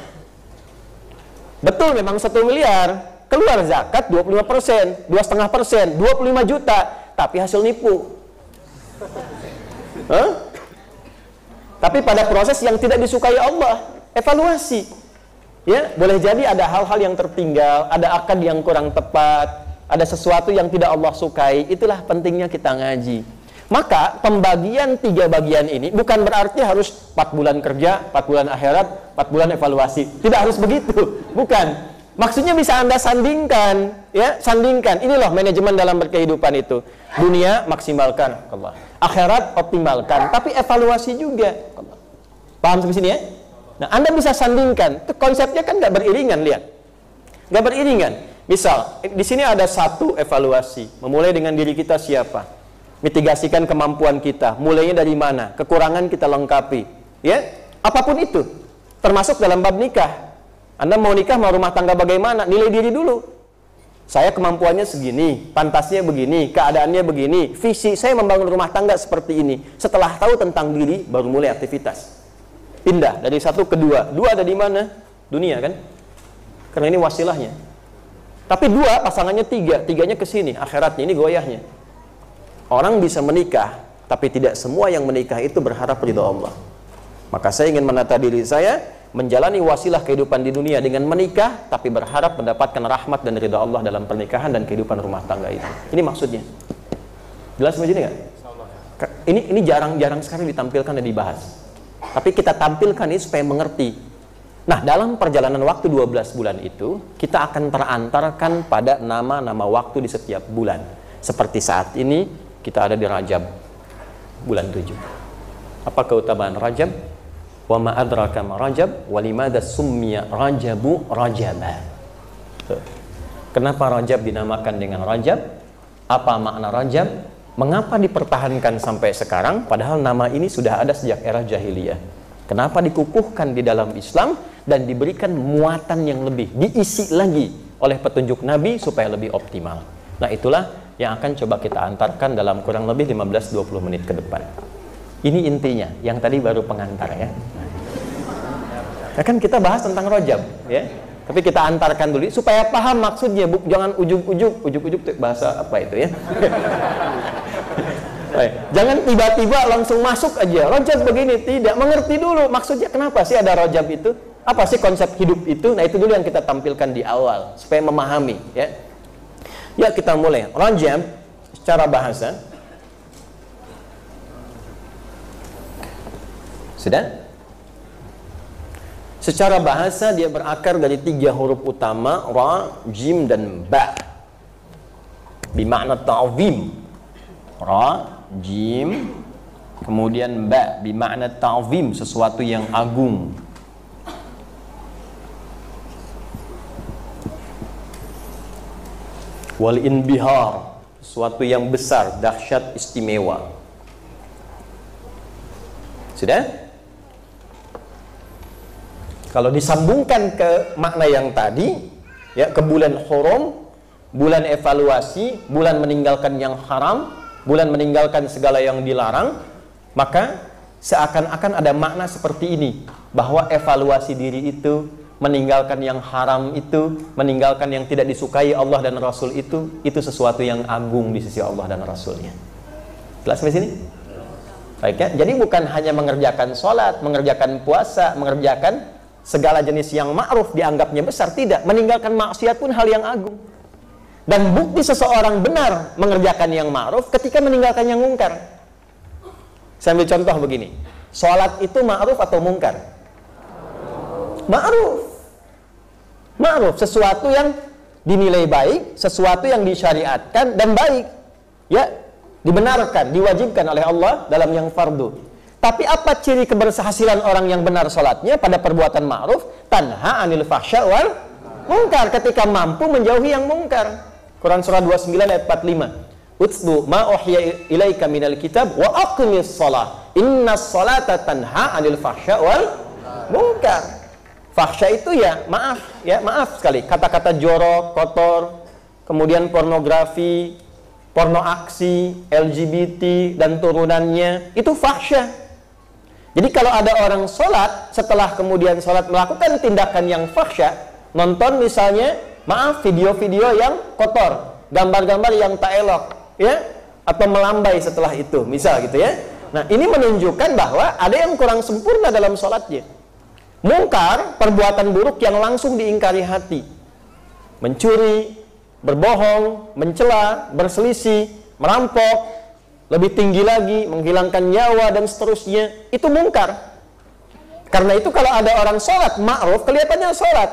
Betul memang 1 miliar, keluar zakat 25%, 2,5%, 25 juta, tapi hasil nipu. Tapi pada proses yang tidak disukai Allah, evaluasi. Ya, boleh jadi ada hal-hal yang tertinggal, ada akad yang kurang tepat, ada sesuatu yang tidak Allah sukai. Itulah pentingnya kita ngaji. Maka pembagian 3 bagian ini bukan berarti harus 4 bulan kerja, 4 bulan akhirat, 4 bulan evaluasi. Tidak harus begitu, bukan. Maksudnya bisa Anda sandingkan, ya, sandingkan. Ini loh manajemen dalam berkehidupan itu. Dunia maksimalkan, Allah. Akhirat optimalkan, tapi evaluasi juga. Paham sampai sini ya? Nah, Anda bisa sandingkan. Itu konsepnya kan nggak beriringan, lihat. Nggak beriringan. Misal, di sini ada 1 evaluasi. Memulai dengan diri kita siapa? Mitigasikan kemampuan kita, mulainya dari mana, kekurangan kita lengkapi, ya, apapun itu, termasuk dalam bab nikah. Anda mau nikah, mau rumah tangga bagaimana, nilai diri dulu. Saya kemampuannya segini, pantasnya begini, keadaannya begini, visi saya membangun rumah tangga seperti ini. Setelah tahu tentang diri, baru mulai aktivitas. Pindah dari 1 ke 2. 2 ada di mana? Dunia kan? Karena ini wasilahnya. Tapi 2 pasangannya 3, 3-nya ke sini, akhiratnya ini goyahnya. Orang bisa menikah tapi tidak semua yang menikah itu berharap ridha Allah. Maka saya ingin menata diri saya, menjalani wasilah kehidupan di dunia dengan menikah, tapi berharap mendapatkan rahmat dan ridha Allah dalam pernikahan dan kehidupan rumah tangga itu. Ini maksudnya. Jelas begini nggak? Ini jarang-jarang sekali ditampilkan dan dibahas. Tapi kita tampilkan ini supaya mengerti. Nah, dalam perjalanan waktu 12 bulan itu, kita akan terantarkan pada nama-nama waktu di setiap bulan. Seperti saat ini, kita ada di Rajab, bulan 7. Apa keutamaan Rajab? Wa ma adraka ma Rajab wa limadha summiya Rajabu Rajaba. Kenapa Rajab dinamakan dengan Rajab? Apa makna Rajab? Mengapa dipertahankan sampai sekarang padahal nama ini sudah ada sejak era jahiliyah? Kenapa dikukuhkan di dalam Islam dan diberikan muatan yang lebih, diisi lagi oleh petunjuk Nabi supaya lebih optimal? Nah, itulah yang akan coba kita antarkan dalam kurang lebih 15-20 menit ke depan. Ini intinya, yang tadi baru pengantar ya. Nah, kan kita bahas tentang Rajab ya. Tapi kita antarkan dulu supaya paham maksudnya, jangan ujuk-ujuk itu bahasa apa itu ya. Jangan tiba-tiba langsung masuk aja, Rajab begini, tidak, mengerti dulu maksudnya kenapa sih ada Rajab itu, apa sih konsep hidup itu. Nah, itu dulu yang kita tampilkan di awal supaya memahami ya. Ya, kita mulai. Rajab secara bahasa sudah? Secara bahasa dia berakar dari 3 huruf utama, ra, jim, dan ba. Bimakna ta'zim. Ra, jim, kemudian ba, bimakna ta'zim, sesuatu yang agung. Wal inbihar, sesuatu yang besar, dahsyat, istimewa. Sudah? Kalau disambungkan ke makna yang tadi, ya, ke bulan Hurum, bulan evaluasi, bulan meninggalkan yang haram, bulan meninggalkan segala yang dilarang, maka seakan-akan ada makna seperti ini, bahwa evaluasi diri itu, meninggalkan yang haram itu, meninggalkan yang tidak disukai Allah dan Rasul itu sesuatu yang agung di sisi Allah dan Rasulnya. Jelas di sini? Baik ya? Jadi bukan hanya mengerjakan sholat, mengerjakan puasa, mengerjakan segala jenis yang ma'ruf dianggapnya besar, tidak. Meninggalkan maksiat pun hal yang agung. Dan bukti seseorang benar mengerjakan yang ma'ruf ketika meninggalkan yang mungkar. Saya ambil contoh begini. Sholat itu ma'ruf atau mungkar? Ma'ruf. Ma'ruf, sesuatu yang dinilai baik, sesuatu yang disyariatkan dan baik. Ya, dibenarkan, diwajibkan oleh Allah dalam yang fardu. Tapi apa ciri keberhasilan orang yang benar sholatnya pada perbuatan ma'ruf? Tanha anil fahsya wal mungkar, ketika mampu menjauhi yang mungkar. Quran surah 29 ayat 45. Utslu ma uhya ilaika minal kitab wa aqimis shalah. Innas salata tanha anil fahsya wal mungkar. Fahsya itu ya maaf sekali, kata-kata jorok, kotor, kemudian pornografi, porno aksi, LGBT dan turunannya, itu fahsya. Jadi kalau ada orang sholat, setelah kemudian sholat melakukan tindakan yang fahsya, nonton misalnya, video-video yang kotor, gambar-gambar yang tak elok, ya, atau melambai setelah itu, misal gitu ya. Nah, ini menunjukkan bahwa ada yang kurang sempurna dalam sholatnya. Mungkar, perbuatan buruk yang langsung diingkari hati. Mencuri, berbohong, mencela, berselisih, merampok, lebih tinggi lagi, menghilangkan nyawa dan seterusnya, itu mungkar. Karena itu kalau ada orang sholat ma'ruf, kelihatannya sholat,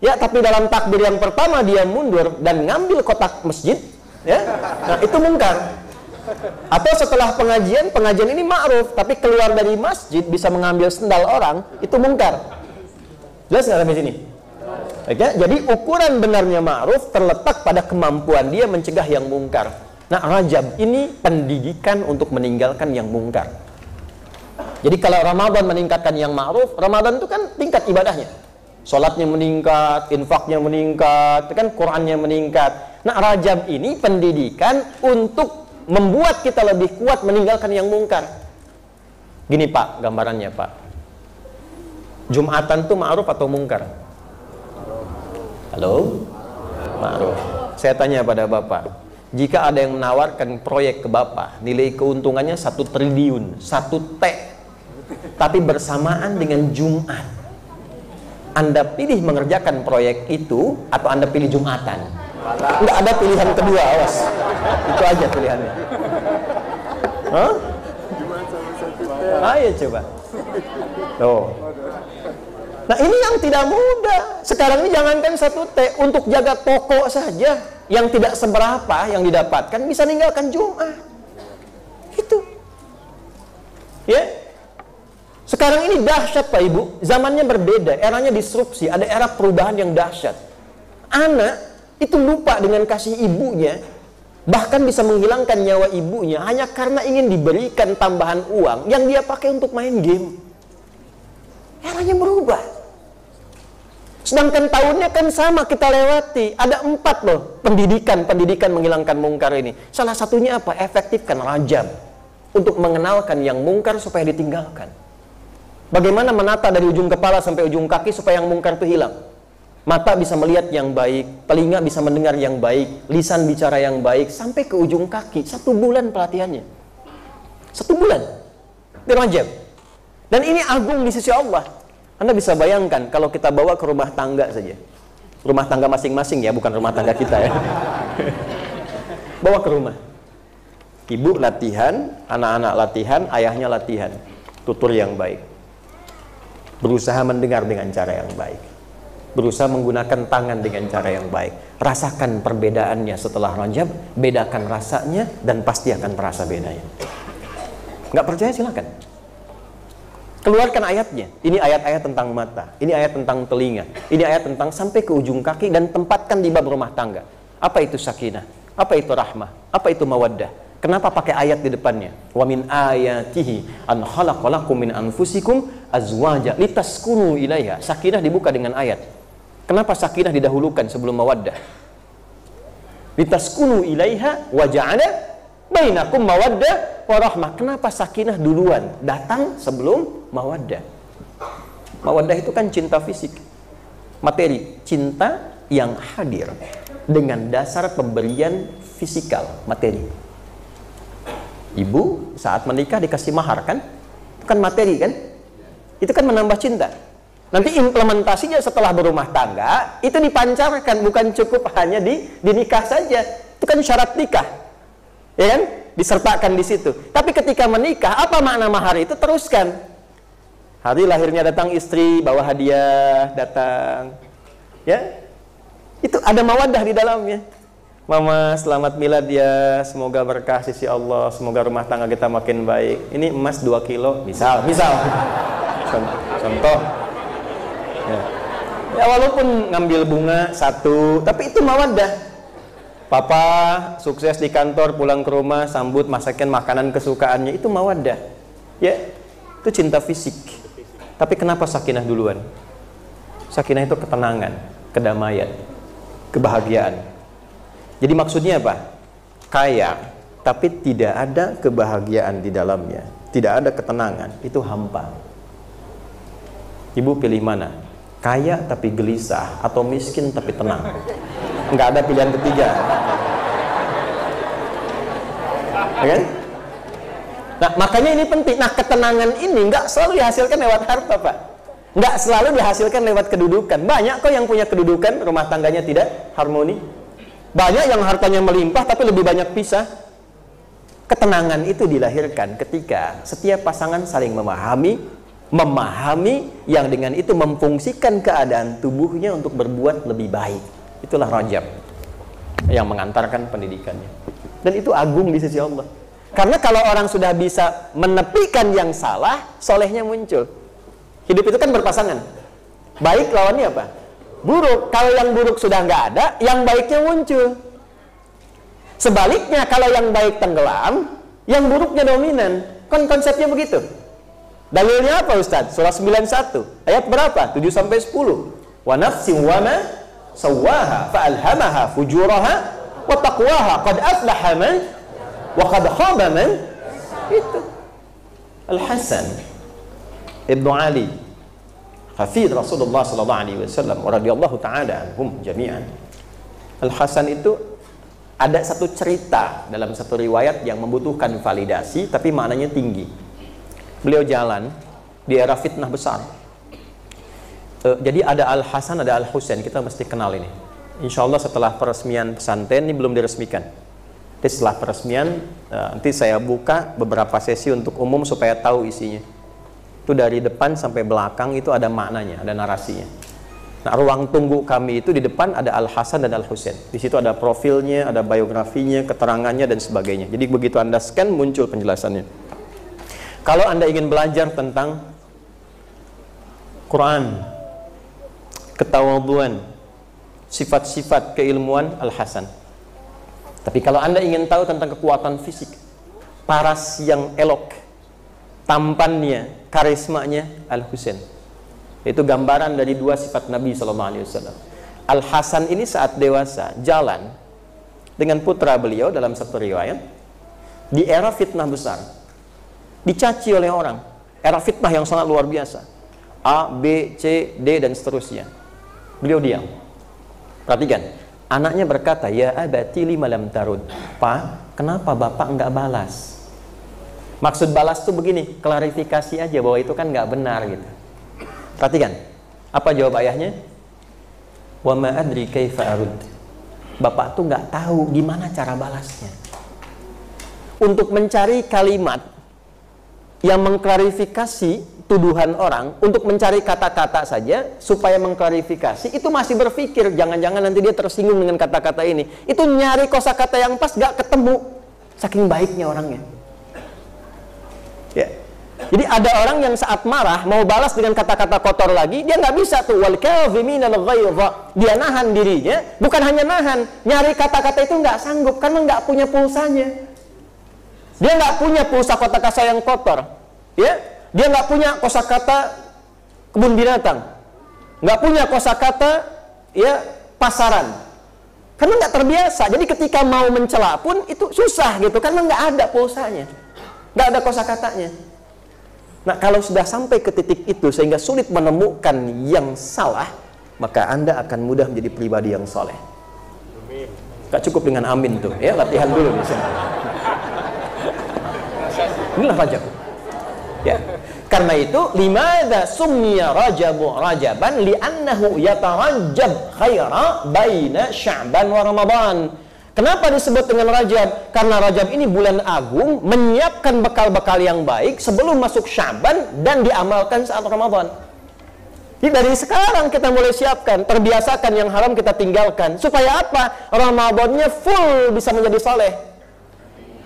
ya, tapi dalam takbir yang pertama dia mundur dan ngambil kotak masjid, ya, nah itu mungkar. Atau setelah pengajian ini ma'ruf, tapi keluar dari masjid bisa mengambil sendal orang, itu mungkar. Jelas nggak sampai sini? Oke, jadi ukuran benarnya ma'ruf terletak pada kemampuan dia mencegah yang mungkar. Nah, Rajab ini pendidikan untuk meninggalkan yang mungkar. Jadi kalau Ramadan meningkatkan yang ma'ruf, Ramadan itu kan tingkat ibadahnya. Sholatnya meningkat, infaknya meningkat, kan Qur'annya meningkat. Nah, Rajab ini pendidikan untuk membuat kita lebih kuat meninggalkan yang mungkar. Gini Pak, gambarannya Pak. Jumatan itu ma'ruf atau mungkar? Halo? Ma'ruf. Saya tanya pada Bapak, jika ada yang menawarkan proyek ke Bapak, nilai keuntungannya 1 triliun, 1 T, tapi bersamaan dengan Jumat, Anda pilih mengerjakan proyek itu atau Anda pilih Jumatan? Nggak ada pilihan kedua, awas. Itu aja pilihannya. Hah? Ayo coba. Tuh. Nah ini yang tidak mudah. Sekarang ini jangankan 1 T, untuk jaga toko saja yang tidak seberapa yang didapatkan bisa ninggalkan Jumat. Itu. Ya. Sekarang ini dahsyat Pak Ibu, zamannya berbeda, eranya disrupsi, ada era perubahan yang dahsyat. Anak itu lupa dengan kasih ibunya, bahkan bisa menghilangkan nyawa ibunya hanya karena ingin diberikan tambahan uang yang dia pakai untuk main game. Eranya berubah. Sedangkan tahunnya kan sama kita lewati. Ada 4 loh pendidikan menghilangkan mungkar ini. Salah satunya apa? Efektifkan rajam untuk mengenalkan yang mungkar supaya ditinggalkan. Bagaimana menata dari ujung kepala sampai ujung kaki supaya yang mungkar itu hilang. Mata bisa melihat yang baik, telinga bisa mendengar yang baik, lisan bicara yang baik, sampai ke ujung kaki. 1 bulan pelatihannya. 1 bulan. Di rajam. Dan ini agung di sisi Allah. Anda bisa bayangkan kalau kita bawa ke rumah tangga saja. Rumah tangga masing-masing ya, bukan rumah tangga kita ya. Bawa ke rumah. Ibu latihan, anak-anak latihan, ayahnya latihan. Tutur yang baik. Berusaha mendengar dengan cara yang baik. Berusaha menggunakan tangan dengan cara yang baik. Rasakan perbedaannya setelah rajab, bedakan rasanya dan pasti akan terasa bedanya. Nggak percaya silakan. Keluarkan ayatnya. Ini ayat-ayat tentang mata, ini ayat tentang telinga, ini ayat tentang sampai ke ujung kaki, dan tempatkan di bab rumah tangga. Apa itu sakinah? Apa itu rahmah? Apa itu mawaddah? Kenapa pakai ayat di depannya? Wa min ayatihi an khalaqalakum min anfusikum azwaja litaskunu ilaiha. Sakinah dibuka dengan ayat. Kenapa sakinah didahulukan sebelum mawaddah? Litaskunu ilaiha wa ja'ala bainakum mawaddah wa rahmah. Kenapa sakinah duluan datang sebelum mawaddah? Mawaddah itu kan cinta fisik, materi, cinta yang hadir dengan dasar pemberian fisikal, materi. Ibu saat menikah dikasih mahar kan? Itu kan materi kan? Itu kan menambah cinta. Nanti implementasinya setelah berumah tangga itu dipancarkan, bukan cukup hanya di nikah saja. Itu kan syarat nikah. Ya kan? Disertakan di situ. Tapi ketika menikah, apa makna mahar itu? Teruskan. Hari lahirnya datang istri, bawa hadiah, datang. Ya. Itu ada mawaddah di dalamnya. Mama selamat milad ya, semoga berkah sisi Allah, semoga rumah tangga kita makin baik. Ini emas 2 kilo, misal. Contoh. Ya walaupun ngambil bunga 1, tapi itu mawaddah. Papa sukses di kantor, pulang ke rumah, sambut, masakin makanan kesukaannya, itu mawaddah. Ya, itu cinta fisik. Tapi kenapa sakinah duluan? Sakinah itu ketenangan, kedamaian, kebahagiaan. Jadi maksudnya apa? Kaya, tapi tidak ada kebahagiaan di dalamnya, tidak ada ketenangan, itu hampa. Ibu pilih mana? Kaya tapi gelisah, atau miskin tapi tenang? Nggak ada pilihan ketiga. Ya kan? Nah, makanya ini penting. Nah, ketenangan ini nggak selalu dihasilkan lewat harta, Pak. Nggak selalu dihasilkan lewat kedudukan. Banyak kok yang punya kedudukan, rumah tangganya tidak harmoni. Banyak yang hartanya melimpah tapi lebih banyak pisah. Ketenangan itu dilahirkan ketika setiap pasangan saling memahami yang dengan itu memfungsikan keadaan tubuhnya untuk berbuat lebih baik. Itulah rajab yang mengantarkan pendidikannya. Dan itu agung di sisi Allah. Karena kalau orang sudah bisa menepikan yang salah, solehnya muncul. Hidup itu kan berpasangan. Baik lawannya apa? Buruk. Kalau yang buruk sudah nggak ada, yang baiknya muncul. Sebaliknya, kalau yang baik tenggelam, yang buruknya dominan. Kan konsepnya begitu. Dalilnya apa Ustaz? Surah 91. Ayat berapa? 7-10. Wa nafsin wa ma sawwaha fa'alhamaha fujuraha wa taqwaha qad aflaha man wa qad khaba man. Itu. Al-Hasan Ibnu Ali, hafidh Rasulullah sallallahu alaihi wasallam radhiyallahu taala anhum jami'an. Al-Hasan itu ada satu cerita dalam satu riwayat yang membutuhkan validasi tapi maknanya tinggi. Beliau jalan di era fitnah besar. Jadi ada Al-Hasan, ada Al-Husain, kita mesti kenal ini. Insya Allah setelah peresmian pesantren, ini belum diresmikan. Jadi setelah peresmian, nanti saya buka beberapa sesi untuk umum supaya tahu isinya. Itu dari depan sampai belakang itu ada maknanya, ada narasinya. Nah, ruang tunggu kami itu di depan ada Al-Hasan dan Al-Husain. Di situ ada profilnya, ada biografinya, keterangannya dan sebagainya. Jadi begitu Anda scan muncul penjelasannya. Kalau Anda ingin belajar tentang Quran, ketawadhuan, sifat-sifat keilmuan, Al-Hasan. Tapi kalau Anda ingin tahu tentang kekuatan fisik, paras yang elok, tampannya, karismanya, Al-Husain. Itu gambaran dari dua sifat Nabi SAW. Al-Hasan ini saat dewasa jalan dengan putra beliau dalam satu riwayat di era fitnah besar, dicaci oleh orang, era fitnah yang sangat luar biasa, A, B, C, D dan seterusnya. Beliau diam. Perhatikan, anaknya berkata, ya abati lima lam tarud. Pak, kenapa bapak enggak balas? Maksud balas tuh begini, klarifikasi aja bahwa itu kan enggak benar gitu. Perhatikan, apa jawab ayahnya? Wa ma adri kaifa arud. Bapak tuh nggak tahu gimana cara balasnya. Untuk mencari kalimat yang mengklarifikasi tuduhan orang, untuk mencari kata-kata saja supaya mengklarifikasi, itu masih berpikir jangan-jangan nanti dia tersinggung dengan kata-kata ini. Itu nyari kosakata yang pas nggak ketemu, saking baiknya orangnya. Ya. Jadi ada orang yang saat marah mau balas dengan kata-kata kotor lagi, dia nggak bisa tuh. Wal kaziminal ghaidha. Dia nahan dirinya, bukan hanya nahan, nyari kata-kata itu nggak sanggup karena nggak punya pulsanya. Dia nggak punya pulsa kata-kata yang kotor, ya. Dia nggak punya kosakata kebun binatang, nggak punya kosakata ya pasaran, karena nggak terbiasa. Jadi ketika mau mencela pun itu susah gitu, karena nggak ada pulsanya, nggak ada kosakatanya. Nah, kalau sudah sampai ke titik itu sehingga sulit menemukan yang salah, maka Anda akan mudah menjadi pribadi yang soleh. Gak cukup dengan amin tuh, ya, latihan dulu di sini. Inilah Rajab. Ya. Karena itu, limadza summiya Rajabu Rajaban li'annahu yatarajjab khaira baina Sya'ban wa Ramadan. Kenapa disebut dengan Rajab? Karena Rajab ini bulan agung, menyiapkan bekal-bekal yang baik sebelum masuk Sya'ban dan diamalkan saat Ramadan. Jadi dari sekarang kita mulai siapkan, terbiasakan yang haram kita tinggalkan. Supaya apa? Ramadannya full bisa menjadi saleh.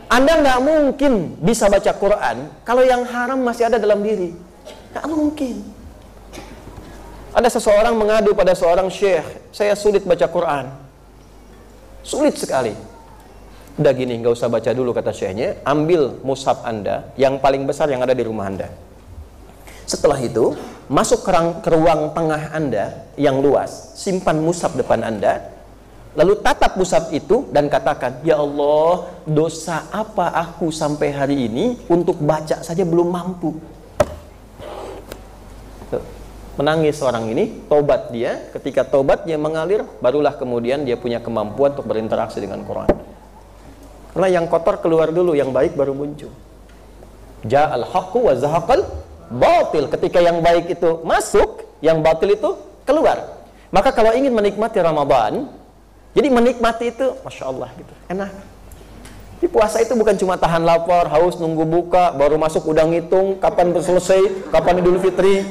Anda nggak mungkin bisa baca Quran kalau yang haram masih ada dalam diri. Nggak mungkin. Ada seseorang mengadu pada seorang syekh, saya sulit baca Quran. Sulit sekali. Udah gini, nggak usah baca dulu kata syekhnya, ambil mushaf Anda yang paling besar yang ada di rumah Anda. Setelah itu, masuk ke ruang tengah Anda yang luas, simpan mushaf depan Anda, lalu tatap mushaf itu dan katakan, ya Allah, dosa apa aku sampai hari ini untuk baca saja belum mampu. Menangis orang ini, tobat dia. Ketika tobatnya mengalir, barulah kemudian dia punya kemampuan untuk berinteraksi dengan Quran. Karena yang kotor keluar dulu, yang baik baru muncul. Ja'al haqqu wa zahaqal batil. Ketika yang baik itu masuk, yang batil itu keluar. Maka kalau ingin menikmati Ramadan, jadi menikmati itu, Masya Allah gitu, enak. Di puasa itu bukan cuma tahan lapar, haus, nunggu buka, baru masuk udah ngitung kapan selesai, kapan Idul Fitri,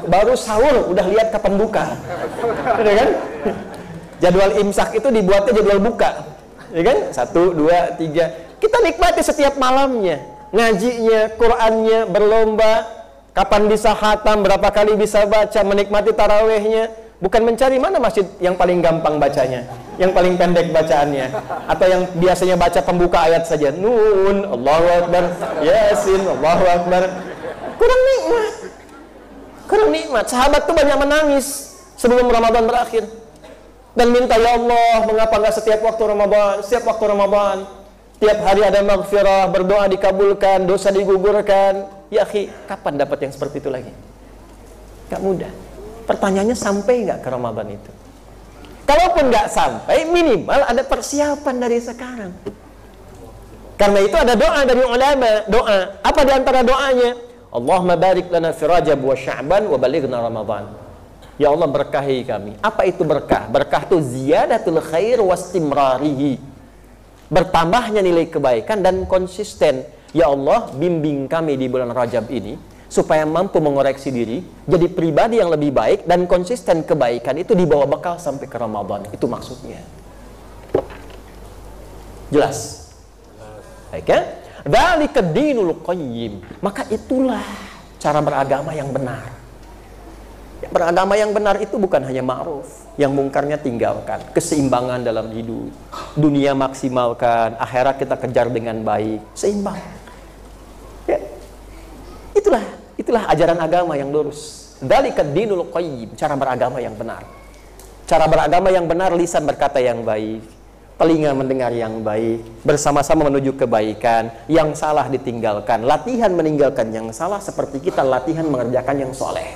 baru sahur udah lihat kapan buka, ya kan? Jadwal imsak itu dibuatnya jadwal buka, ya kan? 1, 2, 3. Kita nikmati setiap malamnya, ngajinya, Qurannya, berlomba, kapan bisa khatam, berapa kali bisa baca, menikmati tarawehnya. Bukan mencari mana masjid yang paling gampang bacanya, yang paling pendek bacaannya, atau yang biasanya baca pembuka ayat saja. Nun, Allahu Akbar, Yasin, Allahu Akbar. Kurang nikmat. Kurang nikmat. Sahabat tuh banyak menangis sebelum Ramadan berakhir. Dan minta, ya Allah, mengapa nggak setiap waktu Ramadan, setiap waktu Ramadan, tiap hari ada maghfirah, berdoa dikabulkan, dosa digugurkan. Ya akhi, kapan dapat yang seperti itu lagi? Gak mudah. Pertanyaannya, sampai nggak ke Ramadan itu? Kalaupun nggak sampai, minimal ada persiapan dari sekarang. Karena itu ada doa dari ulama. Doa. Apa di antara doanya? Allahumma barik lana fi Rajab wa Sya'ban wa balighna Ramadan. Ya Allah, berkahi kami. Apa itu berkah? Berkah itu ziyadatul khair wastimrarihi. Bertambahnya nilai kebaikan dan konsisten. Ya Allah, bimbing kami di bulan Rajab ini supaya mampu mengoreksi diri, jadi pribadi yang lebih baik dan konsisten kebaikan itu dibawa bekal sampai ke Ramadan. Itu maksudnya. Jelas? Baik ya? Dzalika dinul qayyim. Maka itulah cara beragama yang benar. Ya, beragama yang benar itu bukan hanya ma'ruf, yang mungkarnya tinggalkan, keseimbangan dalam hidup, dunia maksimalkan, akhirat kita kejar dengan baik, seimbang. Ya. Itulah ajaran agama yang lurus. Dzalika dinul qayyim, cara beragama yang benar. Cara beragama yang benar, lisan berkata yang baik, telinga mendengar yang baik, bersama-sama menuju kebaikan, yang salah ditinggalkan, latihan meninggalkan yang salah seperti kita latihan mengerjakan yang soleh.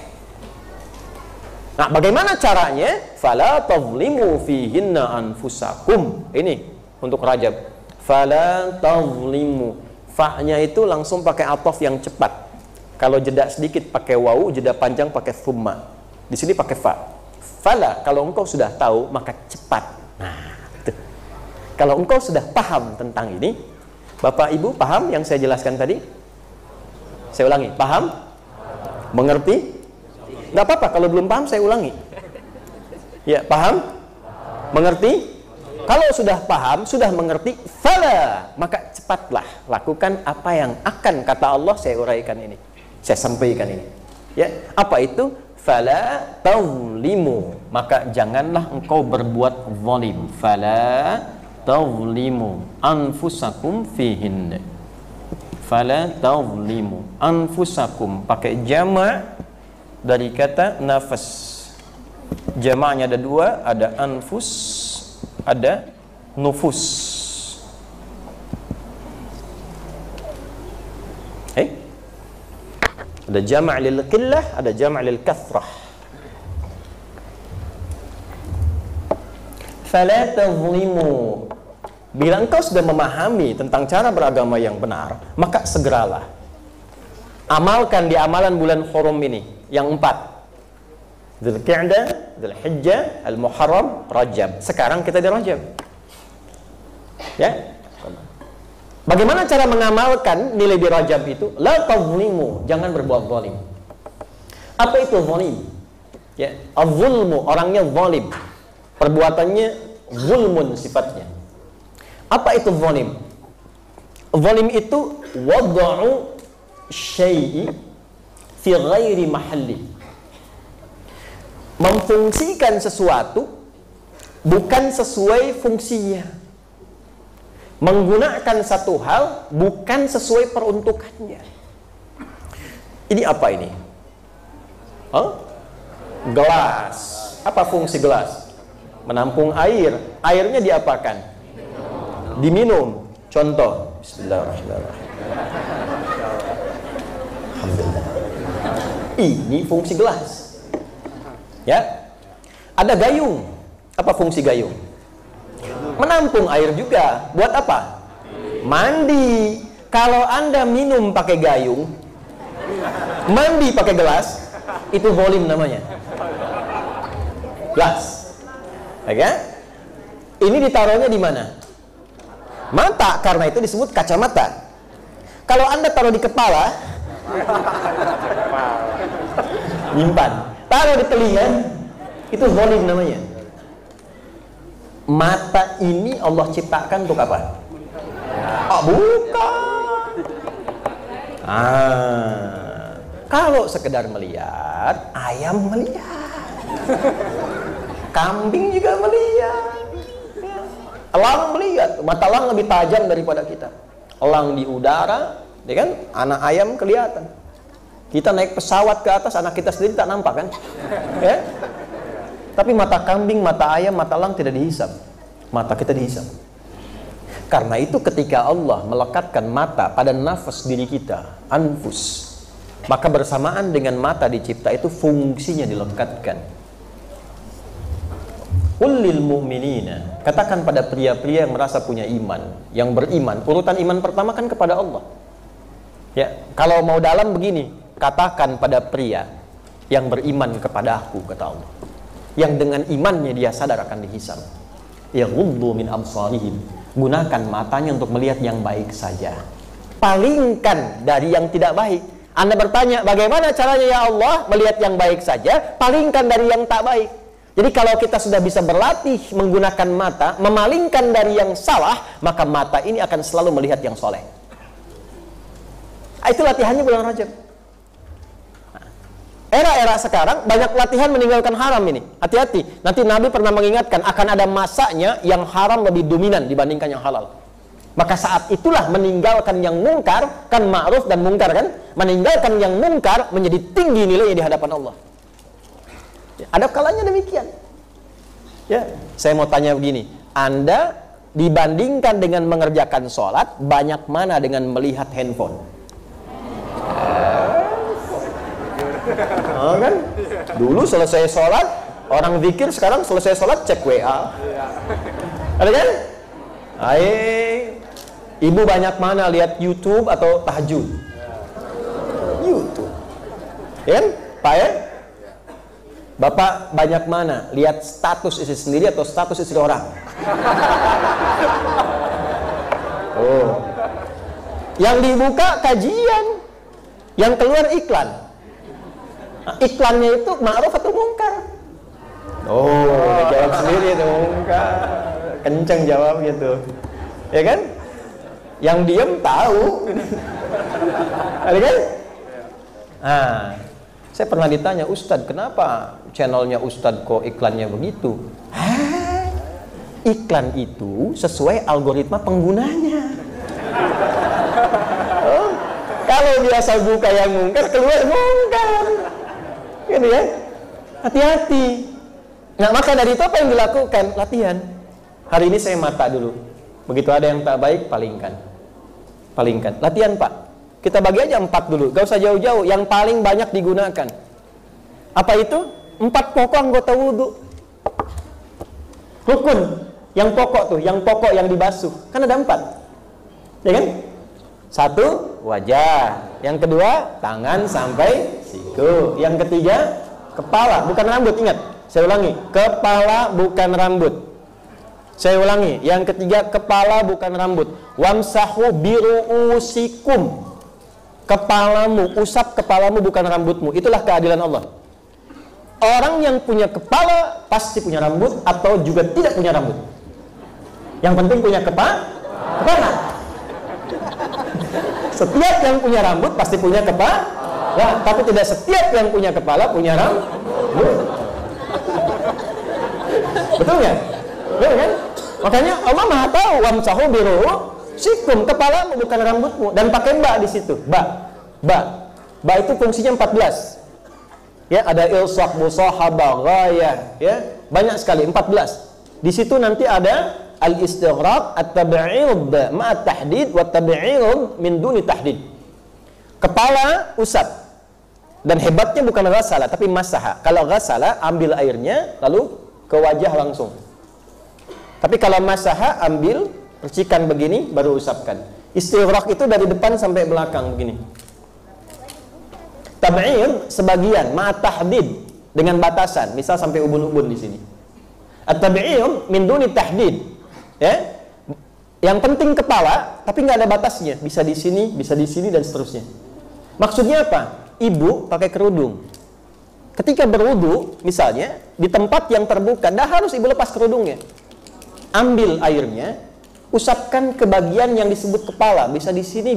Nah, bagaimana caranya? Fala tazlimu fihinna anfusakum. Ini untuk Rajab. Fala tazlimu. Fa-nya itu langsung pakai atof yang cepat. Kalau jeda sedikit pakai wawu, jeda panjang pakai thumma. Di sini pakai fa. Fala, kalau engkau sudah tahu, maka cepat. Nah, itu. Kalau engkau sudah paham tentang ini, Bapak Ibu paham yang saya jelaskan tadi? Saya ulangi, paham? Mengerti? Nggak apa-apa, kalau belum paham saya ulangi. Ya, paham? Mengerti? Kalau sudah paham, sudah mengerti, fala, maka cepatlah lakukan apa yang akan kata Allah saya uraikan ini. Saya sampaikan ini. Ya, apa itu? Fala tazlimu, maka janganlah engkau berbuat zalim. Fala tazlimu anfusakum fihin. Fala tazlimu anfusakum, pakai jama' dari kata nafas. Jamaknya ada dua, ada anfus, ada nufus. Ada jama' lil qillah, ada jama' lil kathrah. Fala tazlimu. Bila engkau sudah memahami tentang cara beragama yang benar, maka segeralah amalkan di amalan bulan Hurum ini yang 4. Dzulqa'dah, Dzulhijjah, Al-Muharram, Rajab. Sekarang kita di Rajab. Ya. Bagaimana cara mengamalkan nilai di Rajab itu? La tazlimu, jangan berbuat zalim. Apa itu zalim? Ya, az-zulmu, orangnya zalim. Perbuatannya zulmun sifatnya. Apa itu zalim? Zalim itu wad'u syai'i fi ghairi mahalli. Memfungsikan sesuatu bukan sesuai fungsinya. Menggunakan satu hal bukan sesuai peruntukannya. Ini apa ini? Gelas. Apa fungsi gelas? Menampung air. Airnya diapakan? Diminum. Contoh. Bismillahirrahmanirrahim. Alhamdulillah. Ini fungsi gelas. Ya. Ada gayung. Apa fungsi gayung? Menampung air juga. Buat apa? Mandi. Kalau Anda minum pakai gayung, mandi pakai gelas, itu zalim namanya. Gelas. Oke? Ini ditaruhnya di mana? Mata, karena itu disebut kacamata. Kalau Anda taruh di kepala, nyimpan. Taruh di telinga, itu zalim namanya. Mata ini Allah ciptakan untuk apa? Bukan. Kalau sekedar melihat, ayam melihat, kambing juga melihat, elang melihat. Mata elang lebih tajam daripada kita. Elang di udara, ya kan? Anak ayam kelihatan. Kita naik pesawat ke atas, anak kita sendiri tak nampak kan? Ya? Tapi mata kambing, mata ayam, mata elang tidak dihisap. Mata kita dihisap. Karena itu ketika Allah melekatkan mata pada nafas diri kita, anfus, maka bersamaan dengan mata dicipta itu fungsinya dilekatkan. Qul lil mu'minina, katakan pada pria-pria yang merasa punya iman, yang beriman. Urutan iman pertama kan kepada Allah. Ya, kalau mau dalam begini, katakan pada pria yang beriman kepada aku, kata Allah, yang dengan imannya dia sadar akan dihisab. Yaghuddu min absarihim, gunakan matanya untuk melihat yang baik saja, palingkan dari yang tidak baik. Anda bertanya, bagaimana caranya ya Allah melihat yang baik saja, palingkan dari yang tak baik. Jadi kalau kita sudah bisa berlatih menggunakan mata, memalingkan dari yang salah, maka mata ini akan selalu melihat yang soleh. Itu latihannya bulan Rajab. Era-era sekarang banyak latihan meninggalkan haram ini. Hati-hati, nanti Nabi pernah mengingatkan akan ada masanya yang haram lebih dominan dibandingkan yang halal. Maka saat itulah meninggalkan yang mungkar, kan ma'ruf dan mungkar kan, meninggalkan yang mungkar menjadi tinggi nilainya di hadapan Allah. Ya, ada kalanya demikian. Ya, saya mau tanya begini, Anda dibandingkan dengan mengerjakan sholat, banyak mana dengan melihat handphone? Oh, kan? Dulu selesai sholat, orang zikir, sekarang selesai sholat cek WA. Ada kan? Ibu banyak mana lihat YouTube atau tahajud? YouTube. Ya kan? Pak ya? Bapak banyak mana lihat status istri sendiri atau status istri orang? Oh. Yang dibuka kajian, yang keluar iklan. Nah, iklannya itu ma'ruf atau mungkar? Oh, jawab sendiri itu mungkar. Kenceng jawab gitu. Ya kan? Yang diem tahu. Ada kan? Nah, saya pernah ditanya, Ustadz, kenapa channelnya Ustadz kok iklannya begitu? Iklan itu sesuai algoritma penggunanya. Oh, kalau biasa buka yang mungkar, keluar mungkar. Gitu ya? Hati-hati. Nah, maka dari itu apa yang dilakukan? Latihan. Hari ini saya mata dulu. Begitu ada yang tak baik, palingkan. Palingkan. Latihan, Pak. Kita bagi aja 4 dulu, gak usah jauh-jauh. Yang paling banyak digunakan apa itu? 4 pokok anggota wudhu. Rukun. Yang pokok tuh, yang pokok yang dibasuh. Kan ada 4. Ya kan? 1, wajah. Yang kedua, tangan sampai siku. Yang ketiga, kepala, bukan rambut. Ingat, saya ulangi, kepala bukan rambut. Saya ulangi, yang ketiga, kepala bukan rambut. Wamsahu biru'usikum. Kepalamu, usap kepalamu bukan rambutmu. Itulah keadilan Allah. Orang yang punya kepala pasti punya rambut atau juga tidak punya rambut. Yang penting punya kepala. Setiap yang punya rambut pasti punya kepala, tapi tidak setiap yang punya kepala punya rambut. Betul nggak? Betul kan? Makanya Allah Maha tahu, wamsahu biru'usikum, kepalamu bukan rambutmu, dan pakai ba di situ. Ba itu fungsinya 14. Ya, ada ilsaq, musahaba, ghayah, ya. Banyak sekali, 14. Di situ nanti ada al-istighraq, at-tab'id ma'a tahdid wa at-tab'id min duni tahdid. Kepala usap. Dan hebatnya bukan ghasala tapi masaha. Kalau ghasala ambil airnya lalu ke wajah langsung. Tapi kalau masaha ambil percikan begini baru usapkan. Istighraq itu dari depan sampai belakang begini. Tab'id sebagian ma'at tahdid dengan batasan, misal sampai ubun-ubun di sini. At-tab'id min duni tahdid. Ya. Yang penting kepala tapi nggak ada batasnya, bisa di sini dan seterusnya. Maksudnya apa? Ibu pakai kerudung. Ketika berwudu misalnya di tempat yang terbuka, dah harus ibu lepas kerudungnya. Ambil airnya, usapkan ke bagian yang disebut kepala, bisa di sini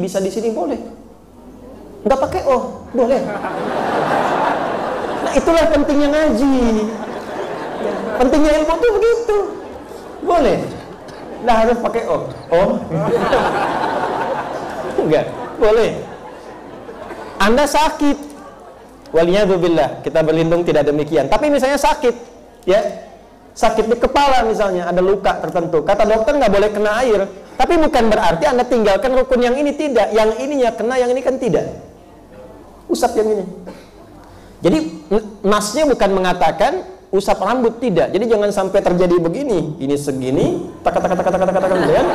boleh. Nggak pakai boleh. Nah, itulah pentingnya ngaji. Pentingnya ilmu tuh begitu. Boleh. Nggak harus pakai enggak, boleh. Anda sakit, waliyadzubillah, kita berlindung tidak demikian. Tapi misalnya sakit, ya, sakit di kepala misalnya, ada luka tertentu. Kata dokter nggak boleh kena air. Tapi bukan berarti Anda tinggalkan rukun yang ini tidak. Yang ininya kena, yang ini kan tidak. Usap yang ini. Jadi nasnya bukan mengatakan usap rambut tidak. Jadi jangan sampai terjadi begini, ini segini, tak gitu kan?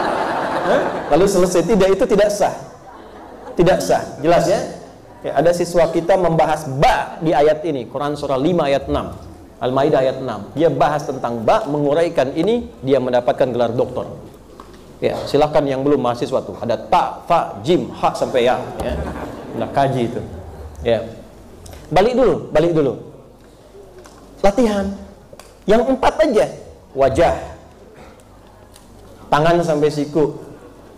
Lalu selesai. Tidak, itu tidak sah. Tidak sah. Jelas ya? Ya, ada siswa kita membahas ba di ayat ini, Quran surah 5 ayat 6, Al-Maidah ayat 6. Dia bahas tentang ba, menguraikan ini, dia mendapatkan gelar doktor. Ya, silakan yang belum mahasiswa tuh, ada ta, fa, jim, ha sampai ya. Nah, kaji itu. Ya. Balik dulu. Latihan. Yang 4 aja. Wajah. Tangan sampai siku.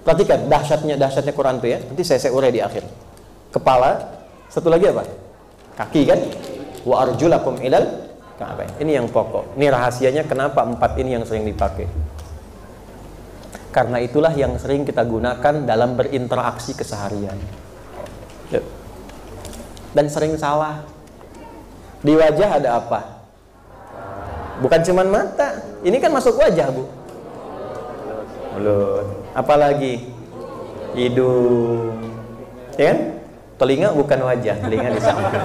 Perhatikan dahsyatnya Quran tuh ya. Nanti saya urai di akhir. Kepala, satu lagi apa? Kaki kan? Wa arjulakum ilal ka'bayn. Ini yang pokok. Ini rahasianya kenapa 4 ini yang sering dipakai. Karena itulah yang sering kita gunakan dalam berinteraksi keseharian. Dan sering salah. Di wajah ada apa? Bukan cuman mata. Ini kan masuk wajah, Bu. Mulut. Apalagi? Hidung. Ya kan? Telinga bukan wajah, telinga di samping.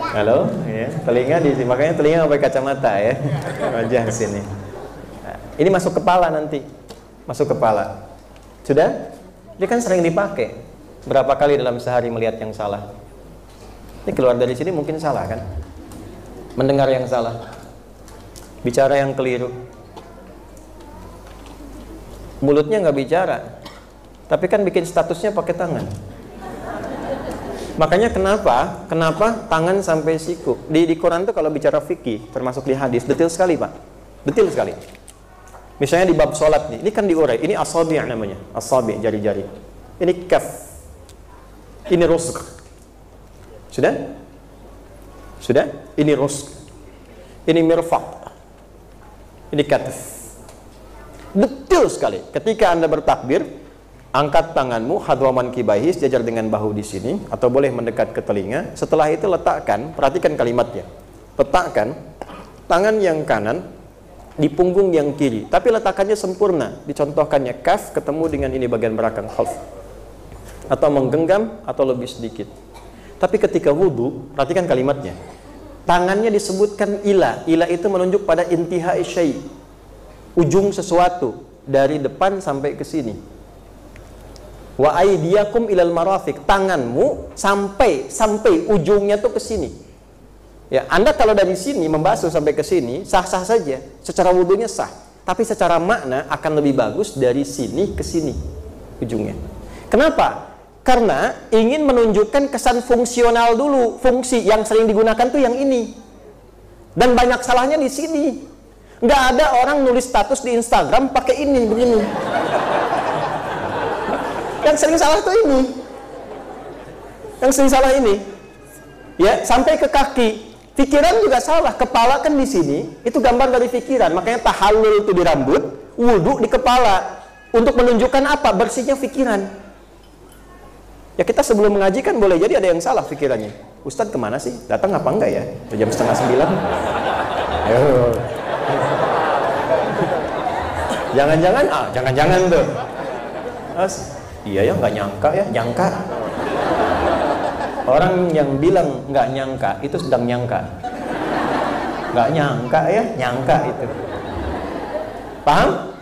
Halo, ya, telinga di sini, makanya telinga pakai kacamata ya. Wajah di sini. Nah, ini masuk kepala nanti. Masuk kepala. Sudah? Dia kan sering dipakai. Berapa kali dalam sehari melihat yang salah? Ini keluar dari sini mungkin salah kan? Mendengar yang salah. Bicara yang keliru. Mulutnya nggak bicara. Tapi kan bikin statusnya pakai tangan. Makanya kenapa tangan sampai siku? Di Quran tuh kalau bicara fikih, termasuk di hadis, detail sekali Pak. Detail sekali. Misalnya di bab sholat nih, ini kan diurai. Ini asabi' namanya, asabi' jari-jari. Ini kaf. Ini rusq. Sudah? Ini rusq. Ini mirfaq. Ini kataf. Detail sekali. Ketika Anda bertakbir, angkat tanganmu hadwaman kibaihi sejajar dengan bahu di sini atau boleh mendekat ke telinga. Setelah itu letakkan, perhatikan kalimatnya. Letakkan tangan yang kanan di punggung yang kiri, tapi letakannya sempurna. Dicontohkannya kaf ketemu dengan ini bagian belakang khalf. Atau menggenggam atau lebih sedikit. Tapi ketika wudu, perhatikan kalimatnya. Tangannya disebutkan ila. Ila itu menunjuk pada intihai syai'. Ujung sesuatu dari depan sampai ke sini. Wa aydiyakum ilal marafiq, tanganmu sampai ujungnya tuh ke sini. Ya, Anda kalau dari sini membasuh sampai ke sini sah-sah saja, secara wudunya sah. Tapi secara makna akan lebih bagus dari sini ke sini ujungnya. Kenapa? Karena ingin menunjukkan kesan fungsional dulu. Fungsi yang sering digunakan tuh yang ini. Dan banyak salahnya di sini. Nggak ada orang nulis status di Instagram pakai ini begini. Yang sering salah tuh ini. Yang sering salah ini. Ya, sampai ke kaki. Pikiran juga salah. Kepala kan di sini, itu gambar dari pikiran. Makanya tahallul itu di rambut, wudu di kepala. Untuk menunjukkan apa? Bersihnya pikiran. Ya, kita sebelum mengaji kan boleh jadi ada yang salah pikirannya. Ustadz kemana sih? Datang apa enggak ya? Jam 8:30. Ayo. Jangan-jangan tuh. Iya ya, nggak nyangka ya, nyangka. Orang yang bilang nggak nyangka itu sedang nyangka. Nggak nyangka ya, nyangka itu. Paham?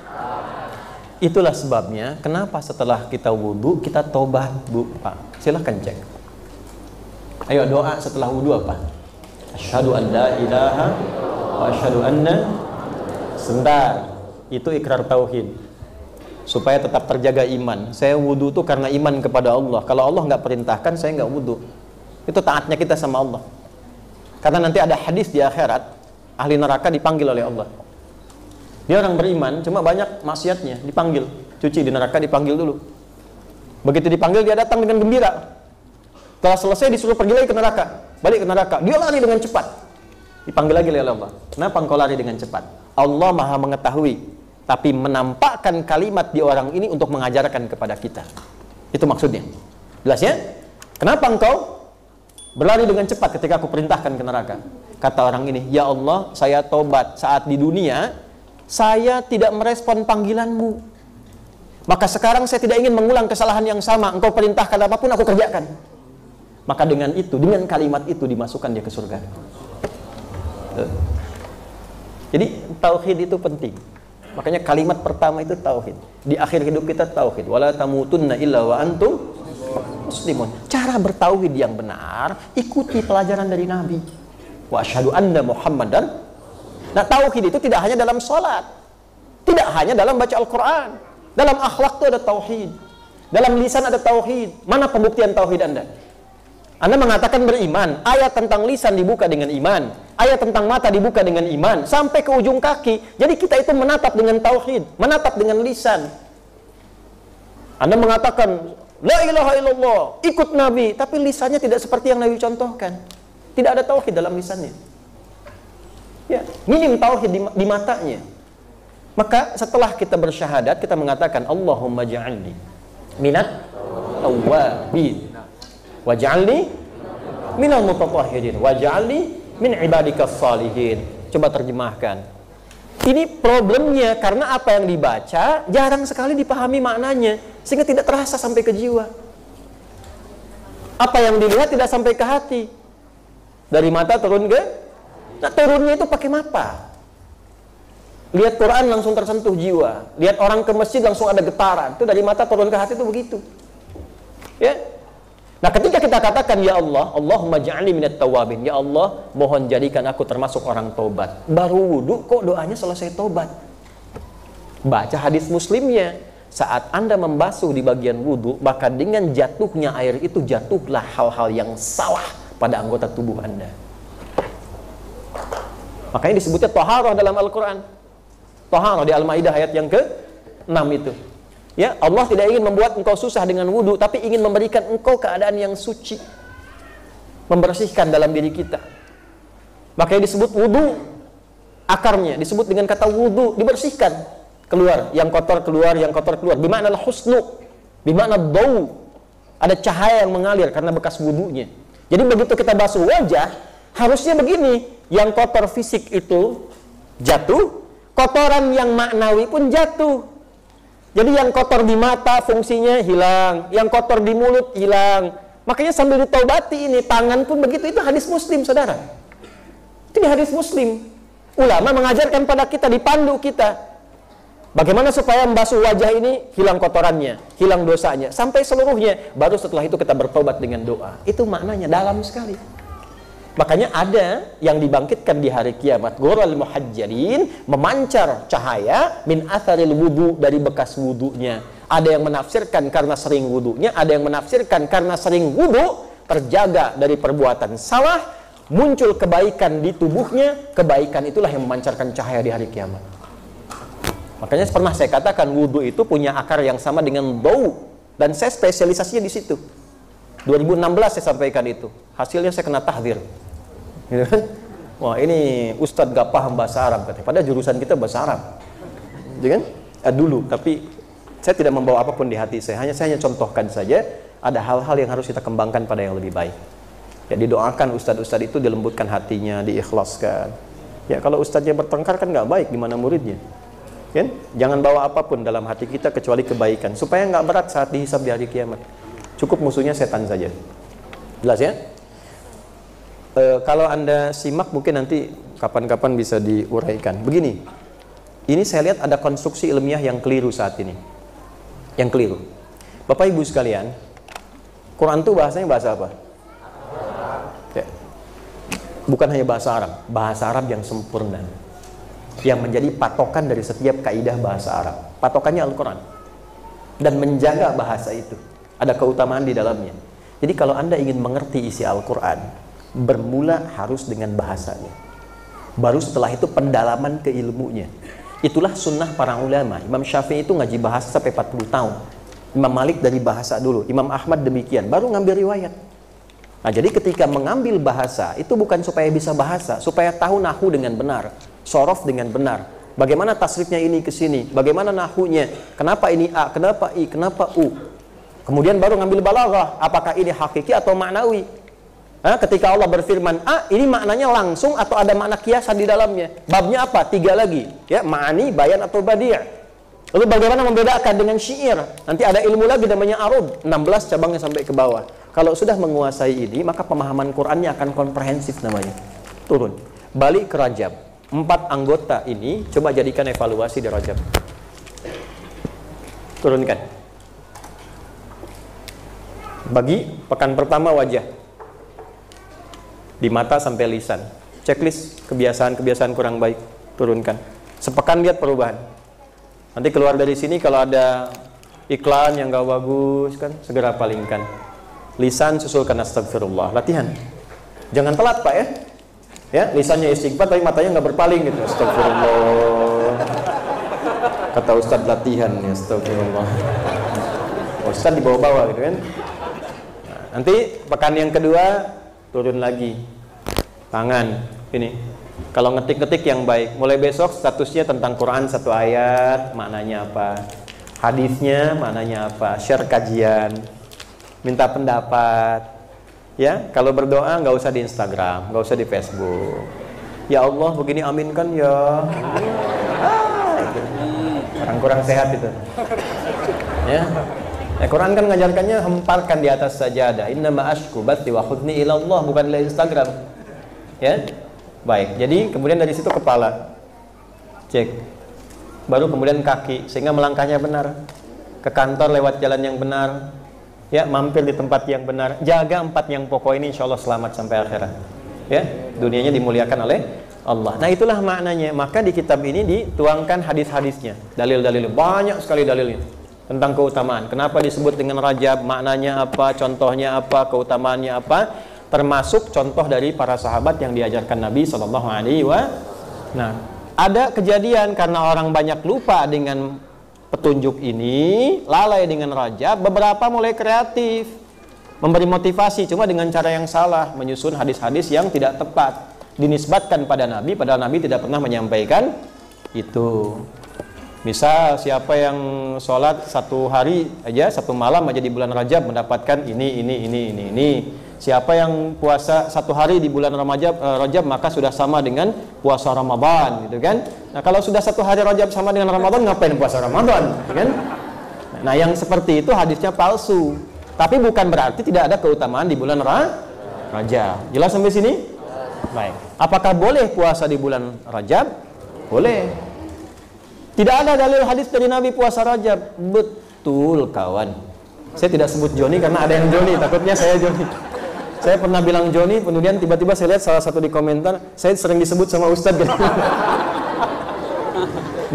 Itulah sebabnya kenapa setelah kita wudu kita tobat, Bu, Pak. Silahkan cek. Ayo doa setelah wudu apa? Asyhadu an la ilaha wa asyhadu anna. Sebentar. Itu ikrar tauhid. Supaya tetap terjaga iman. Saya wudu itu karena iman kepada Allah. Kalau Allah nggak perintahkan, saya nggak wudu. Itu taatnya kita sama Allah. Karena nanti ada hadis di akhirat, ahli neraka dipanggil oleh Allah. Dia orang beriman, cuma banyak maksiatnya, dipanggil. Cuci di neraka dipanggil dulu. Begitu dipanggil, dia datang dengan gembira. Setelah selesai disuruh pergi lagi ke neraka. Balik ke neraka, dia lari dengan cepat. Dipanggil lagi oleh Allah. Kenapa engkau lari dengan cepat? Allah maha mengetahui. Tapi menampakkan kalimat di orang ini untuk mengajarkan kepada kita. Itu maksudnya. Jelas ya? Kenapa engkau berlari dengan cepat ketika aku perintahkan ke neraka? Kata orang ini, ya Allah, saya tobat saat di dunia, saya tidak merespon panggilanmu. Maka sekarang saya tidak ingin mengulang kesalahan yang sama. Engkau perintahkan apapun, aku kerjakan. Maka dengan itu, dengan kalimat itu dimasukkan dia ke surga. Jadi tauhid itu penting. Makanya kalimat pertama itu tauhid. Di akhir hidup kita tauhid. Wala tamutunna illa wa antum muslimun. Cara bertauhid yang benar, ikuti pelajaran dari Nabi. Wa asyhadu anna Muhammadan. Nah, tauhid itu tidak hanya dalam salat. Tidak hanya dalam baca Al-Qur'an. Dalam akhlak itu ada tauhid. Dalam lisan ada tauhid. Mana pembuktian tauhid Anda? Anda mengatakan beriman, ayat tentang lisan dibuka dengan iman, ayat tentang mata dibuka dengan iman, sampai ke ujung kaki. Jadi kita itu menatap dengan tauhid, menatap dengan lisan. Anda mengatakan, la ilaha illallah, ikut Nabi, tapi lisannya tidak seperti yang Nabi contohkan. Tidak ada tauhid dalam lisannya. Ya, minim tauhid di matanya. Maka setelah kita bersyahadat, kita mengatakan, Allahumma ja'alni minat tawwabin waj'alni minal mutatahhirin waj'alni min ibadikas salihin. Coba terjemahkan. Ini problemnya karena apa yang dibaca jarang sekali dipahami maknanya, sehingga tidak terasa sampai ke jiwa. Apa yang dilihat tidak sampai ke hati. Dari mata turun ke, nah turunnya itu pakai mata. Lihat Quran langsung tersentuh jiwa. Lihat orang ke masjid langsung ada getaran. Itu dari mata turun ke hati itu begitu. Ya. Nah, ketika kita katakan ya Allah, Allahumma ja'alni minat tawabin, ya Allah, mohon jadikan aku termasuk orang tobat. Baru wudu kok doanya selesai tobat. Baca hadis Muslimnya, saat Anda membasuh di bagian wudu, maka dengan jatuhnya air itu jatuhlah hal-hal yang salah pada anggota tubuh Anda. Makanya disebutnya taharah dalam Al-Qur'an. Taharah di Al-Maidah ayat yang ke-6 itu. Ya, Allah tidak ingin membuat engkau susah dengan wudu, tapi ingin memberikan engkau keadaan yang suci, membersihkan dalam diri kita. Makanya disebut wudu, akarnya disebut dengan kata wudu, dibersihkan, keluar, yang kotor keluar, yang kotor keluar. Bima'na al-husnu, bima'na ad-daw, ada cahaya yang mengalir karena bekas wudunya. Jadi begitu kita basuh wajah, harusnya begini, yang kotor fisik itu jatuh, kotoran yang maknawi pun jatuh. Jadi yang kotor di mata fungsinya hilang, yang kotor di mulut hilang. Makanya sambil ditaubati ini, tangan pun begitu. Itu hadis Muslim, saudara. Itu di hadis Muslim. Ulama mengajarkan pada kita, dipandu kita, bagaimana supaya membasuh wajah ini hilang kotorannya, hilang dosanya, sampai seluruhnya. Baru setelah itu kita bertobat dengan doa. Itu maknanya dalam sekali. Makanya ada yang dibangkitkan di hari kiamat, ghurral muhajjalin, memancar cahaya min atharil wudu, dari bekas wudunya. Ada yang menafsirkan karena sering wudunya, ada yang menafsirkan karena sering wudu terjaga dari perbuatan salah, muncul kebaikan di tubuhnya, kebaikan itulah yang memancarkan cahaya di hari kiamat. Makanya pernah saya katakan wudu itu punya akar yang sama dengan dau, dan saya spesialisasinya di situ. 2016 saya sampaikan itu. Hasilnya saya kena tahdzir. Gitu kan? Wah, ini Ustadz gak paham bahasa Arab katanya. Padahal jurusan kita bahasa Arab. Gitu kan? Dulu, tapi saya tidak membawa apapun di hati saya. Saya hanya contohkan saja ada hal-hal yang harus kita kembangkan pada yang lebih baik. Ya, didoakan ustadz-ustadz itu dilembutkan hatinya, diikhlaskan. Ya, kalau ustadznya bertengkar kan nggak baik, gimana muridnya? Kan? Jangan bawa apapun dalam hati kita kecuali kebaikan, supaya nggak berat saat dihisab di hari kiamat. Cukup musuhnya setan saja. Jelas ya? Kalau Anda simak mungkin nanti kapan-kapan bisa diuraikan. Begini, ini saya lihat ada konstruksi ilmiah yang keliru saat ini. Yang keliru. Bapak Ibu sekalian, Quran itu bahasanya bahasa apa? Ya. Bukan hanya bahasa Arab yang sempurna, yang menjadi patokan dari setiap kaidah bahasa Arab. Patokannya Al-Quran. Dan menjaga bahasa itu. Ada keutamaan di dalamnya. Jadi kalau Anda ingin mengerti isi Al-Quran, bermula harus dengan bahasanya. Baru setelah itu pendalaman keilmunya. Itulah sunnah para ulama. Imam Syafi'i itu ngaji bahasa sampai 40 tahun. Imam Malik dari bahasa dulu. Imam Ahmad demikian. Baru ngambil riwayat. Nah, jadi ketika mengambil bahasa, itu bukan supaya bisa bahasa, supaya tahu nahu dengan benar, sorof dengan benar. Bagaimana tasrifnya ini ke sini, bagaimana nahunya, kenapa ini A, kenapa I, kenapa U. Kemudian baru ngambil balaghah, apakah ini hakiki atau maknawi. Nah, ketika Allah berfirman A, ini maknanya langsung atau ada makna kiasan di dalamnya. Babnya apa? 3 lagi. Ya, ma'ani, bayan atau badi'. Lalu bagaimana membedakan dengan syair? Nanti ada ilmu lagi namanya arud, 16 cabangnya sampai ke bawah. Kalau sudah menguasai ini, maka pemahaman Qur'annya akan komprehensif namanya. Turun. Balik ke Rajab. 4 anggota ini coba jadikan evaluasi di Rajab. Turunkan. Bagi pekan pertama wajah. Di mata sampai lisan. Checklist kebiasaan-kebiasaan kurang baik. Turunkan. Sepekan lihat perubahan. Nanti keluar dari sini kalau ada iklan yang gak bagus kan, segera palingkan. Lisan susulkan astagfirullah. Latihan. Jangan telat Pak ya. Ya, lisannya istighfar tapi matanya nggak berpaling gitu. Astagfirullah. Kata Ustadz latihan ya, astagfirullah. Ustadz dibawa-bawa gitu kan. Nah, nanti pekan yang kedua turun lagi. Tangan ini. Kalau ngetik-ngetik yang baik. Mulai besok statusnya tentang Quran 1 ayat, maknanya apa? Hadisnya maknanya apa? Share kajian. Minta pendapat. Ya, kalau berdoa nggak usah di Instagram, nggak usah di Facebook. Ya Allah, begini aminkan ya. Gitu. Orang kurang sehat itu. Ya. Quran kan ngajarkannya hemparkan di atas sajadah. Innama ashku bathi wa hudni ila Allah, bukan di Instagram. Ya. Baik. Jadi kemudian dari situ kepala. Cek. Baru kemudian kaki sehingga melangkahnya benar. Ke kantor lewat jalan yang benar. Ya, mampir di tempat yang benar. Jaga 4 yang pokok ini, insya Allah selamat sampai akhirat. Ya, dunianya dimuliakan oleh Allah. Nah, itulah maknanya. Maka di kitab ini dituangkan hadis-hadisnya, dalil-dalil, banyak sekali dalilnya tentang keutamaan. Kenapa disebut dengan Rajab? Maknanya apa? Contohnya apa? Keutamaannya apa? Termasuk contoh dari para sahabat yang diajarkan Nabi SAW. Nah, ada kejadian karena orang banyak lupa dengan petunjuk ini, lalai dengan Rajab, beberapa mulai kreatif, memberi motivasi, cuma dengan cara yang salah, menyusun hadis-hadis yang tidak tepat, dinisbatkan pada Nabi, padahal Nabi tidak pernah menyampaikan itu. Misal siapa yang sholat 1 hari aja, 1 malam aja di bulan Rajab mendapatkan ini. Siapa yang puasa 1 hari di bulan Rajab maka sudah sama dengan puasa Ramadan, gitu kan? Nah, kalau sudah 1 hari Rajab sama dengan Ramadan, ngapain puasa Ramadan, gitu kan? Nah, yang seperti itu hadisnya palsu. Tapi bukan berarti tidak ada keutamaan di bulan Rajab. Jelas sampai sini? Baik. Apakah boleh puasa di bulan Rajab? Boleh. Tidak ada dalil hadis dari Nabi puasa Rajab. Betul, kawan. Saya tidak sebut Joni karena ada yang Joni, takutnya saya Joni. Saya pernah bilang Joni, kemudian tiba-tiba saya lihat salah satu di komentar, saya sering disebut sama Ustadz.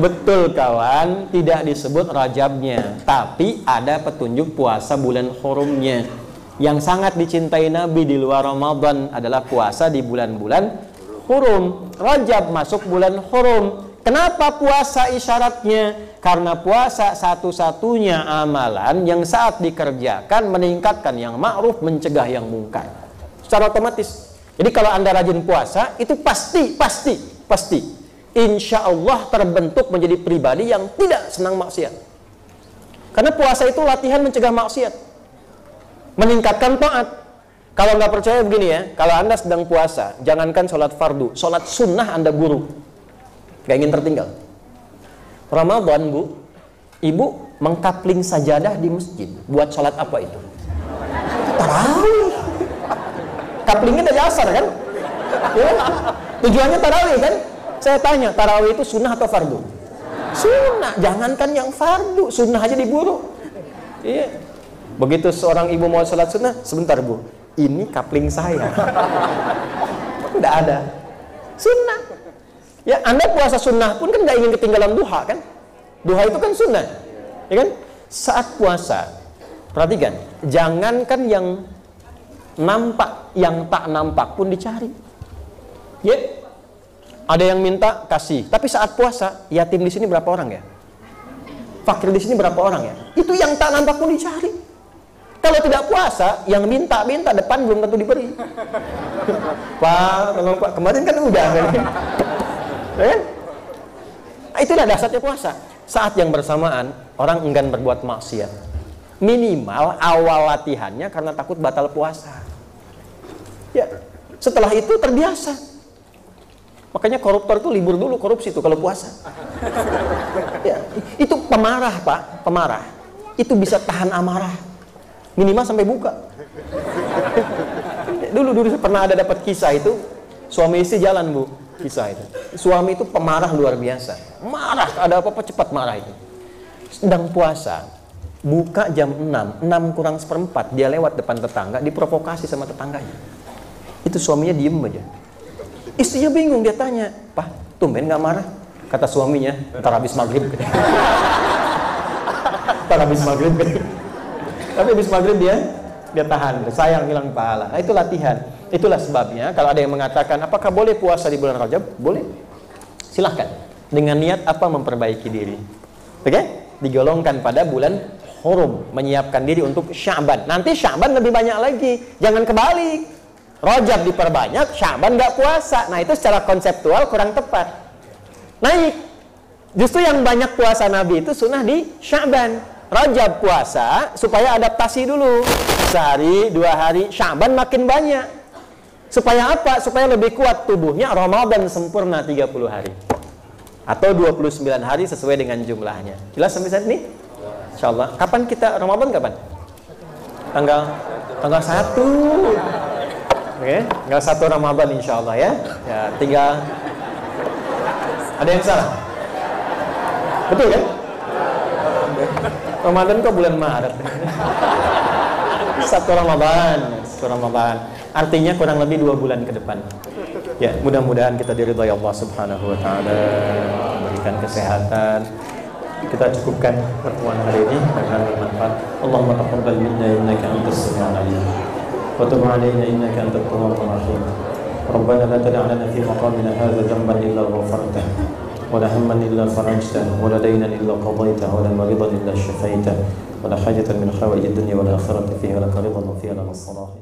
Betul kawan, tidak disebut Rajabnya, tapi ada petunjuk puasa bulan hurumnya. Yang sangat dicintai Nabi di luar Ramadan adalah puasa di bulan-bulan hurum. Rajab masuk bulan hurum. Kenapa puasa isyaratnya? Karena puasa satu-satunya amalan yang saat dikerjakan meningkatkan yang ma'ruf, mencegah yang mungkar. Secara otomatis. Jadi kalau Anda rajin puasa, itu pasti insya Allah terbentuk menjadi pribadi yang tidak senang maksiat. Karena puasa itu latihan mencegah maksiat, meningkatkan taat. Kalau nggak percaya begini ya, kalau Anda sedang puasa, jangankan sholat fardu, sholat sunnah Anda guru, nggak ingin tertinggal. Ramadan Bu, Ibu mengkapling sajadah di masjid, buat sholat apa itu? Tarawih. Kaplingnya dari asar kan? Ya, tujuannya tarawih kan? Saya tanya, tarawih itu sunnah atau fardu? Sunnah, jangankan yang fardu, sunnah aja diburu. Iya. Begitu seorang ibu mau sholat sunnah, sebentar Bu, ini kapling saya. Udah ada. Sunnah. Ya, Anda puasa sunnah pun kan nggak ingin ketinggalan duha kan? Duha itu kan sunnah, ya kan? Saat puasa, perhatikan, jangankan yang nampak, yang tak nampak pun dicari. Ya, ada yang minta kasih, tapi saat puasa, yatim di sini berapa orang ya? Fakir di sini berapa orang ya? Itu yang tak nampak pun dicari. Kalau tidak puasa, yang minta depan belum tentu diberi. Pak, tolong Pak, kemarin kan udah kan? Ya? Itulah dasarnya puasa. Saat yang bersamaan orang enggan berbuat maksiat. Minimal awal latihannya karena takut batal puasa. Ya, setelah itu terbiasa. Makanya koruptor itu libur dulu korupsi itu kalau puasa. Ya, itu pemarah Pak, pemarah. Itu bisa tahan amarah. Minimal sampai buka. Dulu pernah ada dapat kisah itu, suami istri jalan Bu. kisah itu. Suami itu pemarah luar biasa. Marah, ada apa-apa cepat marah itu. Sedang puasa, buka jam 6, 6 kurang seperempat, dia lewat depan tetangga, diprovokasi sama tetangganya. Itu suaminya diem aja. Istrinya bingung, dia tanya, "Pak, tumben gak marah?" Kata suaminya, "Ntar habis maghrib." Ntar habis maghrib. Tapi habis maghrib dia tahan, sayang hilang pahala. Nah, itu latihan. Itulah sebabnya kalau ada yang mengatakan apakah boleh puasa di bulan Rajab? Boleh. Silahkan. Dengan niat apa? Memperbaiki diri. Oke? Digolongkan pada bulan Hurum, menyiapkan diri untuk Sya'ban. Nanti Sya'ban lebih banyak lagi. Jangan kebalik. Rajab diperbanyak, Sya'ban nggak puasa. Nah, itu secara konseptual kurang tepat. Naik. Justru yang banyak puasa Nabi itu sunnah di Sya'ban. Rajab puasa supaya adaptasi dulu. Sehari, 2 hari, Sya'ban makin banyak. Supaya apa? Supaya lebih kuat tubuhnya. Ramadan sempurna 30 hari. Atau 29 hari sesuai dengan jumlahnya. Jelas sampai saat ini? Insyaallah. Kapan kita Ramadan kapan? Tanggal 1. Oke, tanggal 1 Ramadan insyaallah ya. Ya, tinggal ada yang salah? Betul kan? Ramadan kok bulan Maret? 1 Ramadan. Artinya kurang lebih 2 bulan ke depan. Ya, mudah-mudahan kita diridhai Allah Subhanahu wa taala, berikan kesehatan. Kita cukupkan pertemuan hari ini dengan bermanfaat. Allahumma taqabbal minna innaka antas samiul alim. Wa tub 'alaina innaka antat tawwabur rahim. Rabbana la tad'a lana fi maqamina hadha dhanban illa ghafartahu wa la hamman illa farajtahu wa la daynan illa qadaytahu wa la maridan illa shafaytahu wa la hajatan min hawaij ad-dunya wal akhirati fiha laka ridwan wa fiha lana as-salah.